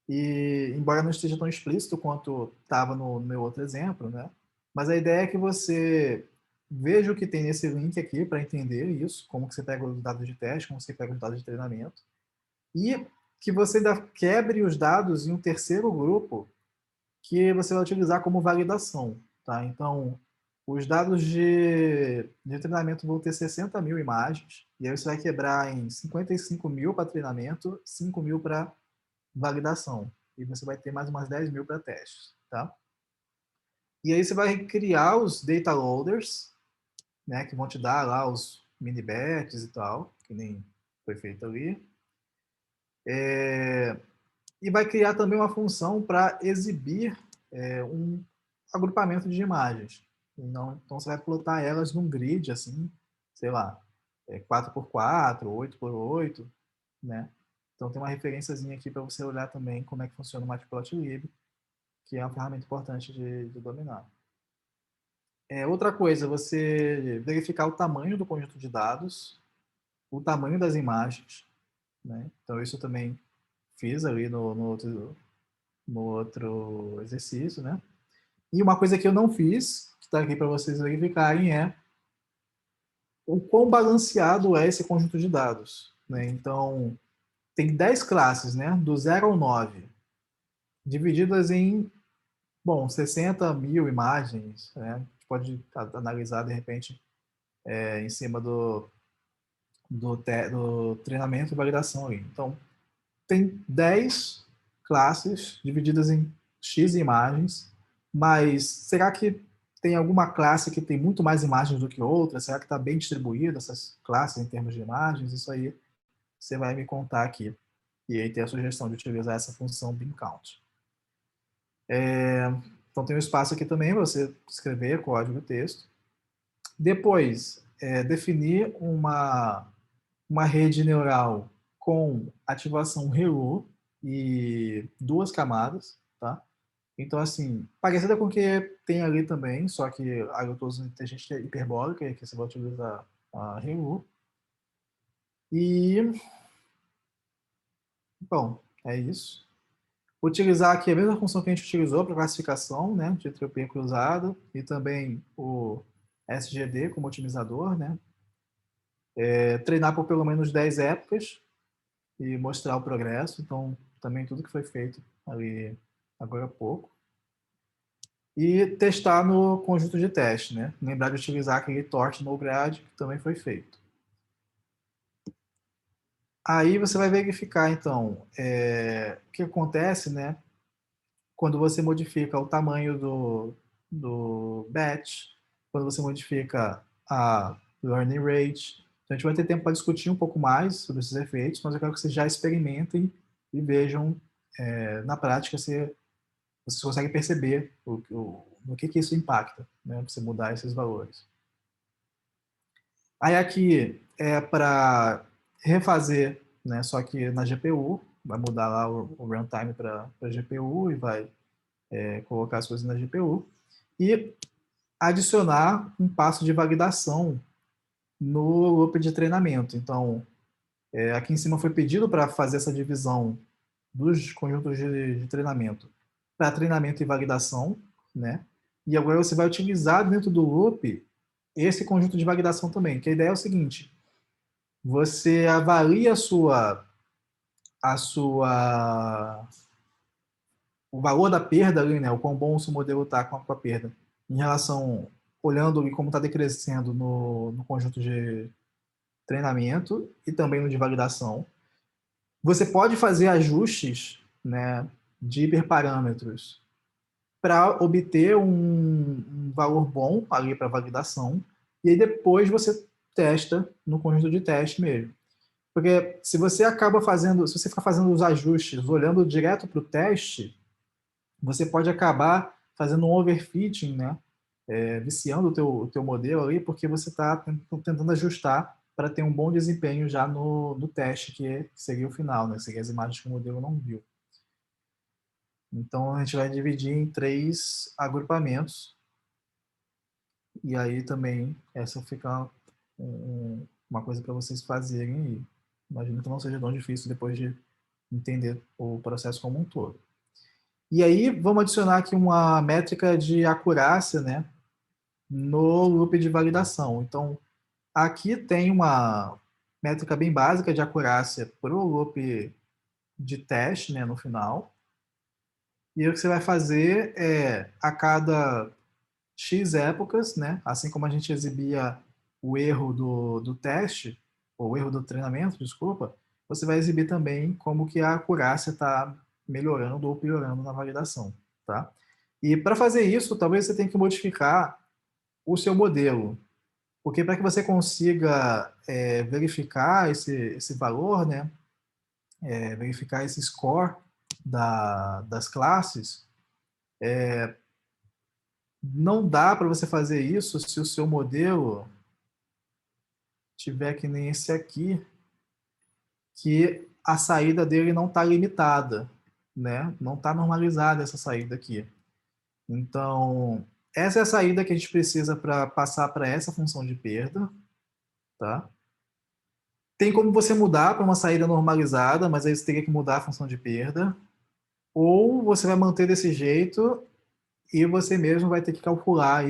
e embora não esteja tão explícito quanto estava no meu outro exemplo, né? Mas a ideia é que você veja o que tem nesse link aqui para entender isso, como que você pega os dados de teste, como você pega os dados de treinamento, e que você ainda quebre os dados em um terceiro grupo que você vai utilizar como validação, tá? Então, os dados de treinamento vão ter 60 mil imagens, e aí você vai quebrar em 55 mil para treinamento, 5 mil para validação. E você vai ter mais umas 10 mil para testes, tá? E aí você vai criar os data loaders, né, que vão te dar lá os mini batches e tal, que nem foi feito ali. E vai criar também uma função para exibir um agrupamento de imagens. Então você vai plotar elas num grid, assim, sei lá, 4x4, 8x8, né? Então tem uma referenciazinha aqui para você olhar também como é que funciona o Matplotlib, que é uma ferramenta importante de dominar. Outra coisa, você verificar o tamanho do conjunto de dados, o tamanho das imagens, né? Então isso eu também fiz ali no outro exercício, né? E uma coisa que eu não fiz, que está aqui para vocês verificarem, é o quão balanceado é esse conjunto de dados, né? Então, tem 10 classes, né? Do 0 ao 9, divididas em, bom, 60 mil imagens, né? A gente pode analisar, de repente, em cima do treinamento e validação ali. Então, tem 10 classes divididas em X imagens, mas será que tem alguma classe que tem muito mais imagens do que outra? Será que está bem distribuída essas classes em termos de imagens? Isso aí você vai me contar aqui. E aí tem a sugestão de utilizar essa função beanCount. Então tem um espaço aqui também para você escrever código e texto. Depois, definir uma rede neural com ativação ReLU e 2 camadas, tá? Então, assim, parecida com o que tem ali também, só que ali eu estou usando inteligência hiperbólica, que você vai utilizar a ReLU. E, bom, é isso. Utilizar aqui a mesma função que a gente utilizou para classificação, né, de entropia cruzada, e também o SGD como otimizador, né? Treinar por pelo menos 10 épocas e mostrar o progresso, então também tudo que foi feito ali agora há pouco. E testar no conjunto de teste, né? Lembrar de utilizar aquele torch no grad que também foi feito. Aí você vai verificar, então, o que acontece, né? Quando você modifica o tamanho do batch, quando você modifica a learning rate. Então, a gente vai ter tempo para discutir um pouco mais sobre esses efeitos, mas eu quero que vocês já experimentem e vejam na prática se vocês conseguem perceber no que isso impacta, né, para você mudar esses valores. Aí aqui é para refazer, né, só que na GPU, vai mudar lá o runtime para a GPU e vai colocar as coisas na GPU. E adicionar um passo de validação no loop de treinamento. Então, aqui em cima foi pedido para fazer essa divisão dos conjuntos de treinamento para treinamento e validação, né? E agora você vai utilizar dentro do loop esse conjunto de validação também, que a ideia é o seguinte: você avalia o valor da perda ali, né? O quão bom o seu modelo está com a perda, em relação, olhando como está decrescendo no conjunto de treinamento e também no de validação. Você pode fazer ajustes, né, de hiperparâmetros para obter um valor bom ali para validação, e aí depois você testa no conjunto de teste mesmo. Porque se você acaba fazendo, se você ficar fazendo os ajustes olhando direto para o teste, você pode acabar fazendo um overfitting, né? Viciando o teu modelo ali, porque você está tentando ajustar para ter um bom desempenho já no teste, que seria o final, né? Seria as imagens que o modelo não viu. Então, a gente vai dividir em 3 agrupamentos. E aí também, essa fica uma coisa para vocês fazerem aí. Imagino que não seja tão difícil depois de entender o processo como um todo. E aí, vamos adicionar aqui uma métrica de acurácia, né, no loop de validação. Então, aqui tem uma métrica bem básica de acurácia para o loop de teste, né, no final. E o que você vai fazer é, a cada X épocas, né, assim como a gente exibia o erro do teste, ou o erro do treinamento, desculpa, você vai exibir também como que a acurácia está melhorando ou piorando na validação, tá? E para fazer isso, talvez você tenha que modificar o seu modelo, porque para que você consiga verificar esse valor, né, verificar esse score das classes, não dá para você fazer isso se o seu modelo tiver que nem esse aqui, que a saída dele não está limitada, né? Não está normalizada essa saída aqui. Então, essa é a saída que a gente precisa para passar para essa função de perda, tá? Tem como você mudar para uma saída normalizada, mas aí você teria que mudar a função de perda. Ou você vai manter desse jeito e você mesmo vai ter que calcular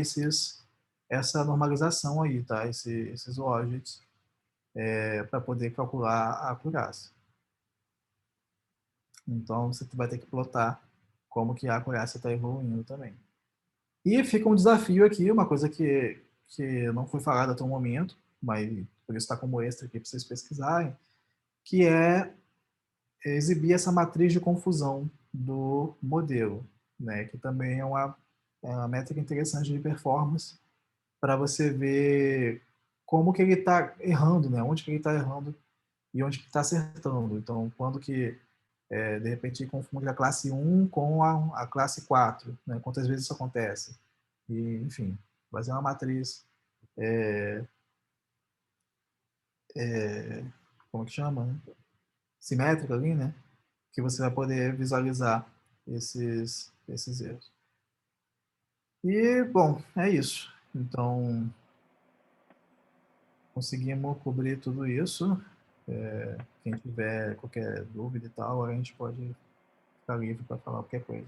essa normalização aí, tá? Esses logits, para poder calcular a acurácia. Então, você vai ter que plotar como que a acurácia está evoluindo também. E fica um desafio aqui, uma coisa que não foi falada até o momento, mas por isso está como extra aqui para vocês pesquisarem, que é exibir essa matriz de confusão do modelo, né? Que também é É uma métrica interessante de performance para você ver como que ele está errando, né? Onde que ele está errando e onde que está acertando. Então, quando que, de repente, confunde a classe 1 com a classe 4, né? Quantas vezes isso acontece? E, enfim, fazer uma matriz, como que chama, né? Simétrica ali, né? Que você vai poder visualizar esses erros. E, bom, é isso. Então, conseguimos cobrir tudo isso. Quem tiver qualquer dúvida e tal, a gente pode ficar livre para falar qualquer coisa.